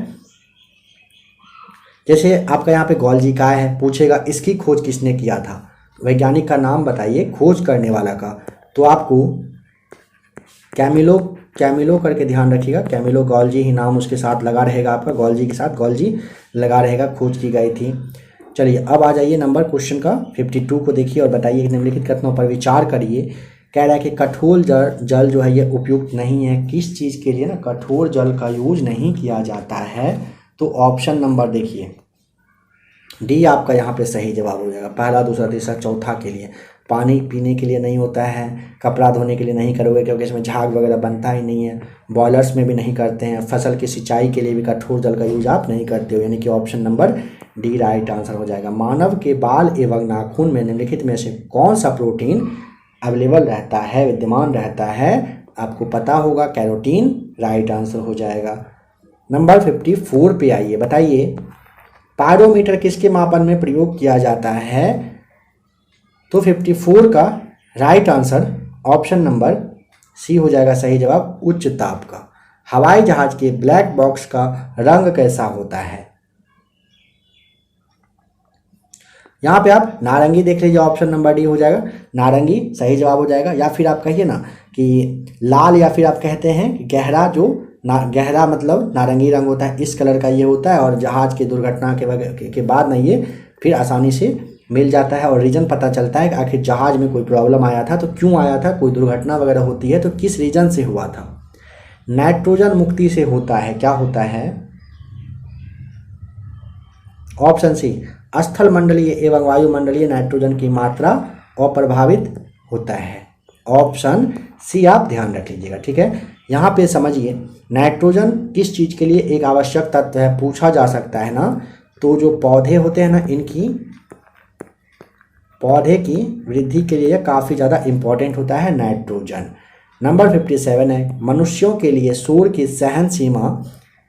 जैसे आपका यहाँ पे गॉल्जी काय है, पूछेगा इसकी खोज किसने किया था? वैज्ञानिक का नाम बताइए खोज करने वाला का, तो आपको कैमिलो करके ध्यान रखिएगा। कैमिलो गॉल्जी ही नाम उसके साथ लगा रहेगा, आपका गॉल्जी के साथ गॉल्जी लगा रहेगा, खोज की गई थी। चलिए अब आ जाइए नंबर क्वेश्चन का 52 को देखिए और बताइए निम्नलिखित कथनों पर विचार करिए। कह रहा है कि कठोर जल जो है ये उपयुक्त नहीं है। किस चीज़ के लिए ना कठोर जल का यूज नहीं किया जाता है? तो ऑप्शन नंबर देखिए डी आपका यहाँ पे सही जवाब हो जाएगा। पहला, दूसरा, तीसरा, चौथा के लिए पानी पीने के लिए नहीं होता है, कपड़ा धोने के लिए नहीं करोगे क्योंकि इसमें झाग वगैरह बनता ही नहीं है, बॉयलर्स में भी नहीं करते हैं, फसल की सिंचाई के लिए भी कठोर जल का यूज आप नहीं करते हो, यानी कि option number D right answer हो जाएगा। मानव के बाल एवं नाखून में निम्नलिखित में से कौन सा प्रोटीन अवेलेबल रहता है, विद्यमान रहता है? आपको पता होगा कैरोटीन राइट आंसर हो जाएगा। नंबर 54 पे आइए, बताइए पायरोमीटर किसके मापन में प्रयोग किया जाता है? तो 54 का right answer option number C हो जाएगा सही जवाब, उच्च ताप का। हवाई जहाज के ब्लैक बॉक्स का रंग कैसा होता है? यहाँ पे आप नारंगी देख लीजिए, ऑप्शन नंबर डी हो जाएगा, नारंगी सही जवाब हो जाएगा। या फिर आप कहिए ना कि लाल, या फिर आप कहते हैं कि गहरा, जो गहरा मतलब नारंगी रंग होता है, इस कलर का ये होता है। और जहाज की दुर्घटना के बाद ना ये फिर आसानी से मिल जाता है और रीजन पता चलता है कि आखिर जहाज में कोई प्रॉब्लम आया था तो क्यों आया था, कोई दुर्घटना वगैरह होती है तो किस रीजन से हुआ था। नाइट्रोजन मुक्ति से होता है, क्या होता है? ऑप्शन सी, स्थल मंडलीय एवं वायुमंडलीय नाइट्रोजन की मात्रा अप्रभावित होता है। ऑप्शन सी आप ध्यान रख लीजिएगा, ठीक है। यहाँ पे समझिए नाइट्रोजन किस चीज़ के लिए एक आवश्यक तत्व है, पूछा जा सकता है ना। तो जो पौधे होते हैं ना, इनकी पौधे की वृद्धि के लिए काफ़ी ज़्यादा इम्पॉर्टेंट होता है नाइट्रोजन। नंबर 57 है, मनुष्यों के लिए शोर की सहन सीमा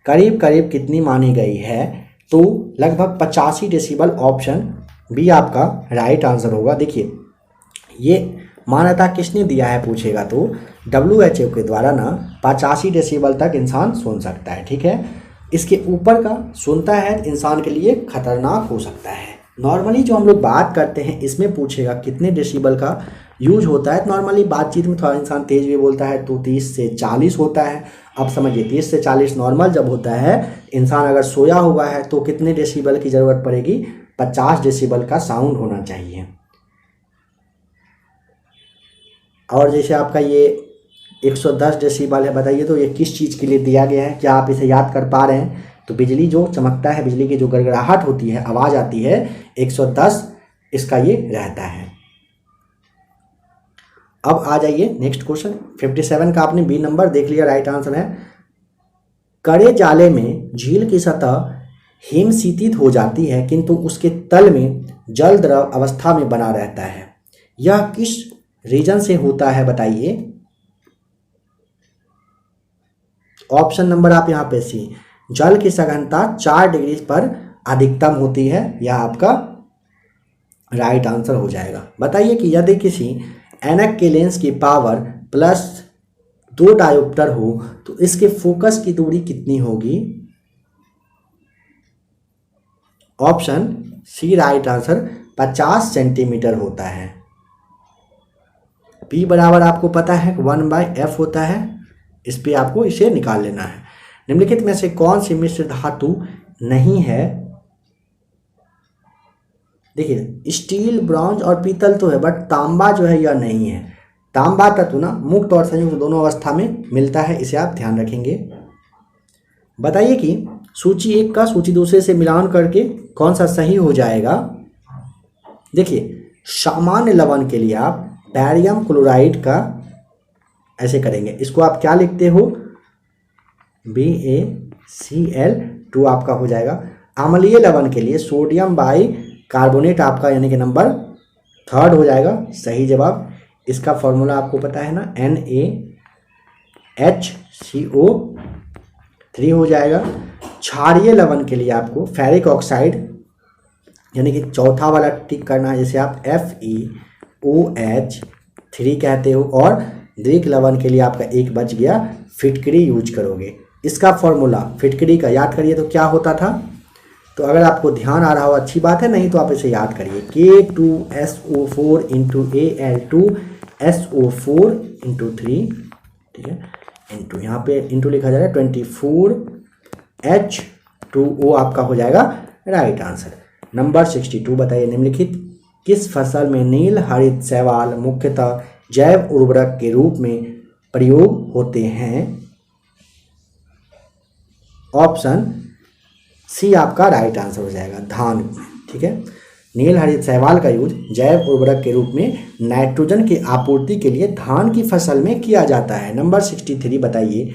करीब करीब कितनी मानी गई है? तो लगभग 85 डेसिबल, ऑप्शन बी आपका राइट आंसर होगा। देखिए ये मान्यता किसने दिया है पूछेगा तो WHO के द्वारा ना 85 डेसिबल तक इंसान सुन सकता है, ठीक है। इसके ऊपर का सुनता है तो इंसान के लिए खतरनाक हो सकता है। नॉर्मली जो हम लोग बात करते हैं इसमें पूछेगा कितने डेसिबल का यूज होता है। नॉर्मली बातचीत में थोड़ा इंसान तेज भी बोलता है तो 30 से 40 होता है। अब समझिए 30 से 40 नॉर्मल जब होता है, इंसान अगर सोया हुआ है तो कितने डेसिबल की ज़रूरत पड़ेगी? 50 डेसिबल का साउंड होना चाहिए। और जैसे आपका ये 110 डेसिबल है। बताइए तो ये किस चीज़ के लिए दिया गया है, क्या आप इसे याद कर पा रहे हैं? तो बिजली जो चमकता है, बिजली की जो गड़गड़ाहट होती है, आवाज़ आती है, 110 इसका ये रहता है। अब आ जाइए नेक्स्ट क्वेश्चन 57 का आपने बी नंबर देख लिया, राइट आंसर है। कड़े जाले में झील की सतह हिमशीतित हो जाती है किंतु उसके तल में जल द्रव अवस्था में बना रहता है। यह किस रीजन से होता है बताइए? ऑप्शन नंबर आप यहाँ पे सी, जल की सघनता 4 डिग्री पर अधिकतम होती है, यह आपका राइट आंसर हो जाएगा। बताइए कि यदि किसी ऐनक के लेंस की पावर +2 डायोप्टर हो तो इसके फोकस की दूरी कितनी होगी? Option C right answer 50 centimetre होता है। P बराबर आपको पता है 1/f होता है, इस पे आपको इसे निकाल लेना है। निम्नलिखित में से कौन सी मिश्र धातु नहीं है? देखिए स्टील, ब्रॉन्ज और पीतल तो है, बट तांबा जो है यह नहीं है। तांबा तत्व ना मुक्त और संयुक्त दोनों अवस्था में मिलता है, इसे आप ध्यान रखेंगे। बताइए कि सूची 1 का सूची दूसरे से मिलान करके कौन सा सही हो जाएगा? देखिए सामान्य लवण के लिए आप बैरियम क्लोराइड का ऐसे करेंगे, इसको आप क्या लिखते हो? BaCl2 आपका हो जाएगा। अम्लीय लवण के लिए सोडियम बाई कार्बोनेट आपका यानी कि नंबर 3 हो जाएगा सही जवाब। इसका फॉर्मूला आपको पता है ना, NaHCO3 हो जाएगा। क्षारीय लवण के लिए आपको फेरिक ऑक्साइड यानी कि चौथा वाला टिक करना है, जैसे आप FeOH3 कहते हो। और द्विक लवण के लिए आपका एक बच गया, फिटकरी यूज करोगे। इसका फॉर्मूला फिटकरी का याद करिए तो क्या होता था? तो अगर आपको ध्यान आ रहा हो अच्छी बात है, नहीं तो आप इसे याद करिए, K2SO4 × Al2SO4 × 3, ठीक है, इंटू यहाँ पे इंटू लिखा जाएगा 24H2O आपका हो जाएगा राइट आंसर। नंबर 62 बताइए निम्नलिखित किस फसल में नील हरित शैवाल मुख्यतः जैव उर्वरक के रूप में प्रयोग होते हैं? ऑप्शन सी आपका राइट आंसर हो जाएगा, धान में, ठीक है। नील हरित शैवाल का यूज जैव उर्वरक के रूप में नाइट्रोजन की आपूर्ति के लिए धान की फसल में किया जाता है। नंबर 63 बताइए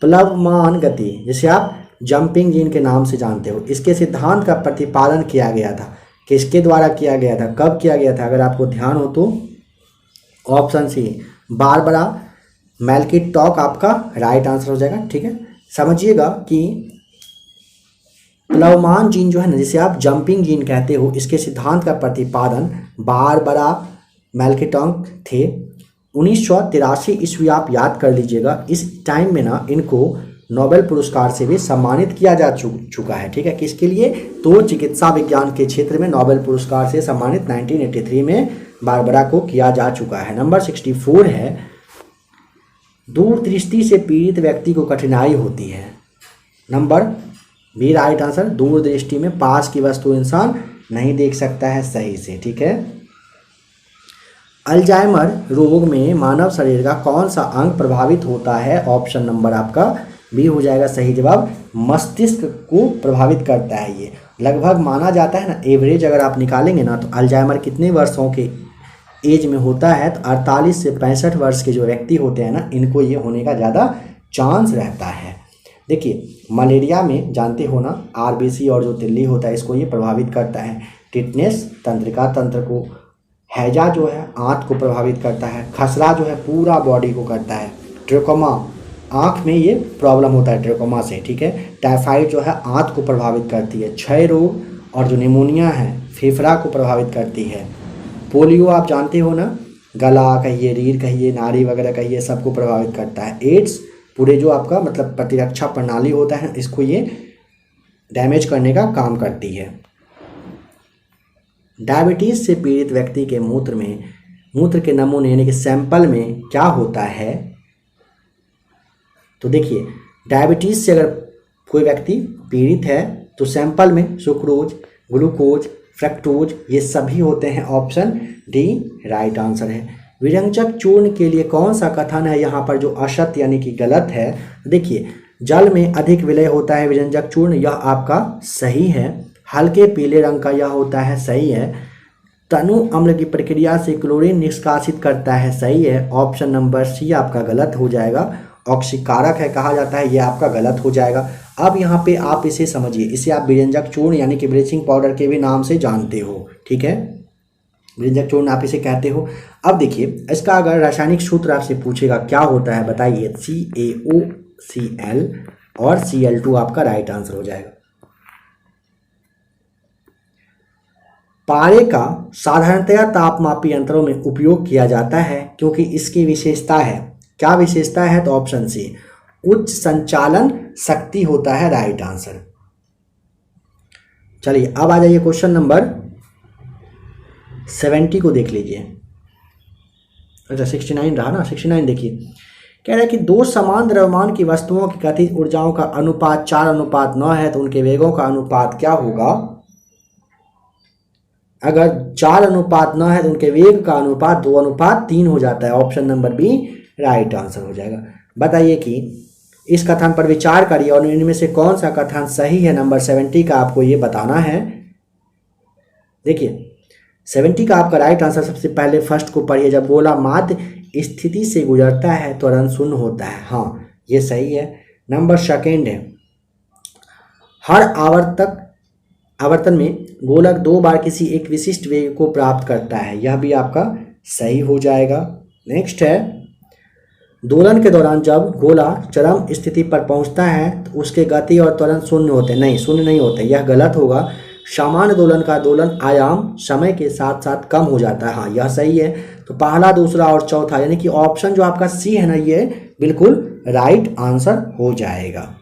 प्लवमान गति, जिसे आप जंपिंग जीन के नाम से जानते हो, इसके सिद्धांत का प्रतिपादन किया गया था, किसके द्वारा किया गया था, कब किया गया था? अगर आपको ध्यान हो तो ऑप्शन सी बारबरा मैकलिंटॉक आपका राइट आंसर हो जाएगा, ठीक है। समझिएगा कि प्लवमान जीन जो है ना, जिसे आप जंपिंग जीन कहते हो, इसके सिद्धांत का प्रतिपादन बारबरा मैकलिंटॉक थे। 1983 ईस्वी आप याद कर लीजिएगा। इस टाइम में ना इनको नोबेल पुरस्कार से भी सम्मानित किया जा चुका है, ठीक है। किसके लिए? तो चिकित्सा विज्ञान के क्षेत्र में नोबेल पुरस्कार से सम्मानित 1983 में बारबरा को किया जा चुका है। नंबर 64 है दूरदृष्टि से पीड़ित व्यक्ति को कठिनाई होती है। नंबर बी राइट आंसर, दूरदृष्टि में पास की वस्तु इंसान नहीं देख सकता है सही से, ठीक है। अल्जाइमर रोग में मानव शरीर का कौन सा अंग प्रभावित होता है? ऑप्शन नंबर आपका बी हो जाएगा सही जवाब, मस्तिष्क को प्रभावित करता है। ये लगभग माना जाता है ना, एवरेज अगर आप निकालेंगे ना तो अल्जाइमर कितने वर्षों के एज में होता है? तो 48 से 65 वर्ष के जो व्यक्ति होते हैं ना, इनको ये होने का ज़्यादा चांस रहता है। देखिए मलेरिया में जानते हो ना, आरबीसी और जो तिल्ली होता है इसको ये प्रभावित करता है। टिटनेस तंत्रिका तंत्र को, हैजा जो है आंत को प्रभावित करता है, खसरा जो है पूरा बॉडी को करता है, ट्रेकोमा आँख में ये प्रॉब्लम होता है ट्रेकोमा से, ठीक है। टाइफाइड जो है आंत को प्रभावित करती है, क्षय रोग और जो निमोनिया है फेफड़ा को प्रभावित करती है। पोलियो आप जानते हो ना, गला कहिए, रीढ़ कहिए, नाड़ी वगैरह कहिए, सबको प्रभावित करता है। एड्स पूरे जो आपका मतलब प्रतिरक्षा प्रणाली होता है इसको ये डैमेज करने का काम करती है। डायबिटीज़ से पीड़ित व्यक्ति के मूत्र के नमूने यानी कि सैंपल में क्या होता है? तो देखिए डायबिटीज़ से अगर कोई व्यक्ति पीड़ित है तो सैंपल में सुक्रोज, ग्लूकोज, फ्रक्टोज ये सभी होते हैं। ऑप्शन डी राइट आंसर है। विरंजक चूर्ण के लिए कौन सा कथन है यहाँ पर जो असत्य यानी कि गलत है? देखिए, जल में अधिक विलय होता है विरंजक चूर्ण, यह आपका सही है। हल्के पीले रंग का यह होता है, सही है। तनु अम्ल की प्रक्रिया से क्लोरीन निष्कासित करता है, सही है। ऑप्शन नंबर सी आपका गलत हो जाएगा। ऑक्सीकारक है कहा जाता है, यह आपका गलत हो जाएगा। अब यहाँ पे आप इसे समझिए, इसे आप विरंजक चूर्ण यानी कि ब्लीचिंग पाउडर के भी नाम से जानते हो, ठीक है, विरंजक चूर्ण आप इसे कहते हो। अब देखिए, इसका अगर रासायनिक सूत्र आपसे पूछेगा क्या होता है बताइए, CaOCl और Cl2 आपका राइट आंसर हो जाएगा। पारे का साधारणतया तापमापी यंत्रों में उपयोग किया जाता है क्योंकि इसकी विशेषता है, क्या विशेषता है? तो ऑप्शन सी, उच्च संचालन शक्ति होता है, राइट आंसर। चलिए अब आ जाइए क्वेश्चन नंबर 70 को देख लीजिए। अच्छा 69 रहा ना, 69 देखिए, कह रहा है कि दो समान द्रव्यमान की वस्तुओं की गतिज ऊर्जाओं का अनुपात 4:9 है तो उनके वेगों का अनुपात क्या होगा? अगर 4:9 है तो उनके वेग का अनुपात 2:3 हो जाता है। Option number B right answer हो जाएगा। बताइए कि इस कथन पर विचार करिए और इनमें से कौन सा कथन सही है। नंबर 70 का आपको ये बताना है। देखिए 70 का आपका राइट आंसर, सबसे पहले फर्स्ट को पढ़िए, जब गोला माध्य स्थिति से गुजरता है तो त्वरण शून्य होता है, हाँ ये सही है। नंबर सेकेंड है, हर आवर्तन में गोलक 2 बार किसी एक विशिष्ट वेग को प्राप्त करता है, यह भी आपका सही हो जाएगा। नेक्स्ट है, दोलन के दौरान जब गोला चरम स्थिति पर पहुंचता है तो उसके गति और त्वरण शून्य होते, नहीं शून्य नहीं होते, यह गलत होगा। सामान्य दोलन का दोलन आयाम समय के साथ साथ कम हो जाता है, हाँ यह सही है। तो पहला, दूसरा और चौथा, यानी कि ऑप्शन जो आपका सी है ना, ये बिल्कुल राइट आंसर हो जाएगा।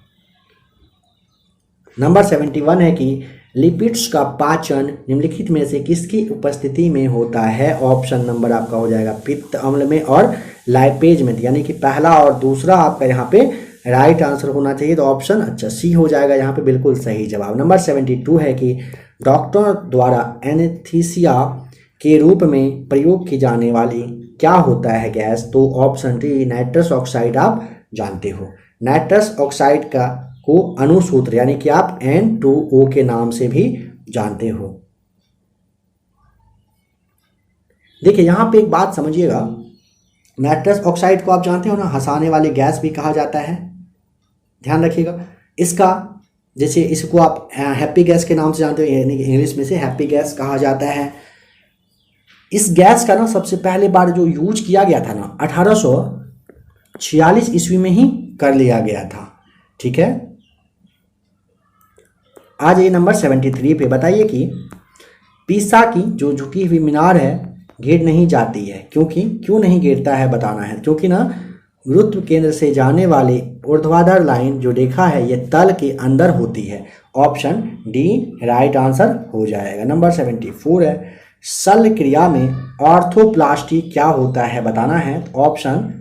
नंबर 71 है कि लिपिड्स का पाचन निम्नलिखित में से किसकी उपस्थिति में होता है? ऑप्शन नंबर आपका हो जाएगा पित्त अम्ल में और लाइपेज में, यानी कि पहला और दूसरा आपका यहाँ पे राइट आंसर होना चाहिए। तो ऑप्शन अच्छा सी हो जाएगा यहाँ पे बिल्कुल सही जवाब। नंबर 72 है कि डॉक्टर द्वारा एनेस्थीसिया के रूप में प्रयोग की जाने वाली क्या होता है गैस? तो ऑप्शन डी नाइट्रस ऑक्साइड आप जानते हो। नाइट्रस ऑक्साइड का को अणुसूत्र यानी कि आप N2O के नाम से भी जानते हो। देखिए यहाँ पे एक बात समझिएगा, नाइट्रस ऑक्साइड को आप जानते हो ना, हंसाने वाली गैस भी कहा जाता है, ध्यान रखिएगा। इसका जैसे इसको आप हैप्पी गैस के नाम से जानते हो, यानी कि इंग्लिश में से हैप्पी गैस कहा जाता है। इस गैस का ना सबसे पहले बार जो यूज किया गया था ना 1846 ईस्वी में ही कर लिया गया था, ठीक है। आज ये नंबर 73 पे, बताइए कि पीसा की जो झुकी हुई मीनार है गिर नहीं जाती है, क्योंकि क्यों नहीं गिरता है बताना है। क्योंकि ना गुरुत्व केंद्र से जाने वाली ऊर्ध्वाधर लाइन जो रेखा है ये तल के अंदर होती है। ऑप्शन डी राइट आंसर हो जाएगा। नंबर 74 है, शल्य क्रिया में ऑर्थोप्लास्टी क्या होता है बताना है। ऑप्शन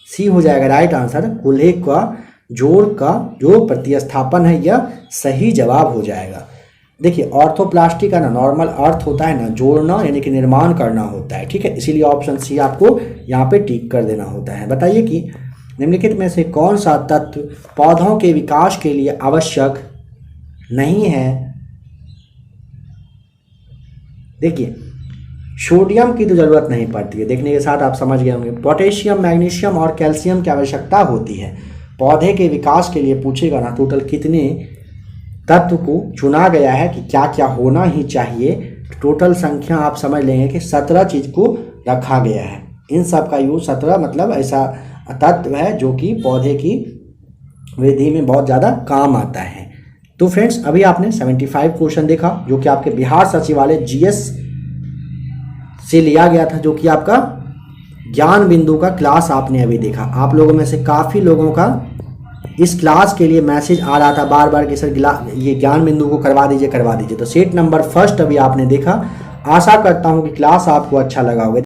सी हो जाएगा राइट आंसर। कूल्हे का जोड़ का जो प्रतिस्थापन है यह सही जवाब हो जाएगा। देखिए ऑर्थोप्लास्टी का ना नॉर्मल अर्थ होता है ना जोड़ना यानी कि निर्माण करना होता है, ठीक है, इसीलिए ऑप्शन सी आपको यहाँ पे टिक कर देना होता है। बताइए कि निम्नलिखित में से कौन सा तत्व पौधों के विकास के लिए आवश्यक नहीं है। देखिए सोडियम की तो जरूरत नहीं पड़ती है, देखने के साथ आप समझ गए होंगे। पोटेशियम, मैग्नीशियम और कैल्शियम की आवश्यकता होती है। पौधे के विकास के लिए पूछेगा ना टोटल कितने तत्व को चुना गया है कि क्या क्या होना ही चाहिए, टोटल संख्या आप समझ लेंगे कि 17 चीज को रखा गया है। इन सब का यूज 17 मतलब ऐसा तत्व है जो कि पौधे की वृद्धि में बहुत ज़्यादा काम आता है। तो फ्रेंड्स अभी आपने 75 क्वेश्चन देखा जो कि आपके बिहार सचिवालय जीएस से लिया गया था, जो कि आपका ज्ञान बिंदु का क्लास आपने अभी देखा। आप लोगों में से काफ़ी लोगों का इस क्लास के लिए मैसेज आ रहा था बार बार कि सर ये ज्ञान बिंदु को करवा दीजिए करवा दीजिए। तो सेट नंबर फर्स्ट अभी आपने देखा। आशा करता हूँ कि क्लास आपको अच्छा लगा होगा।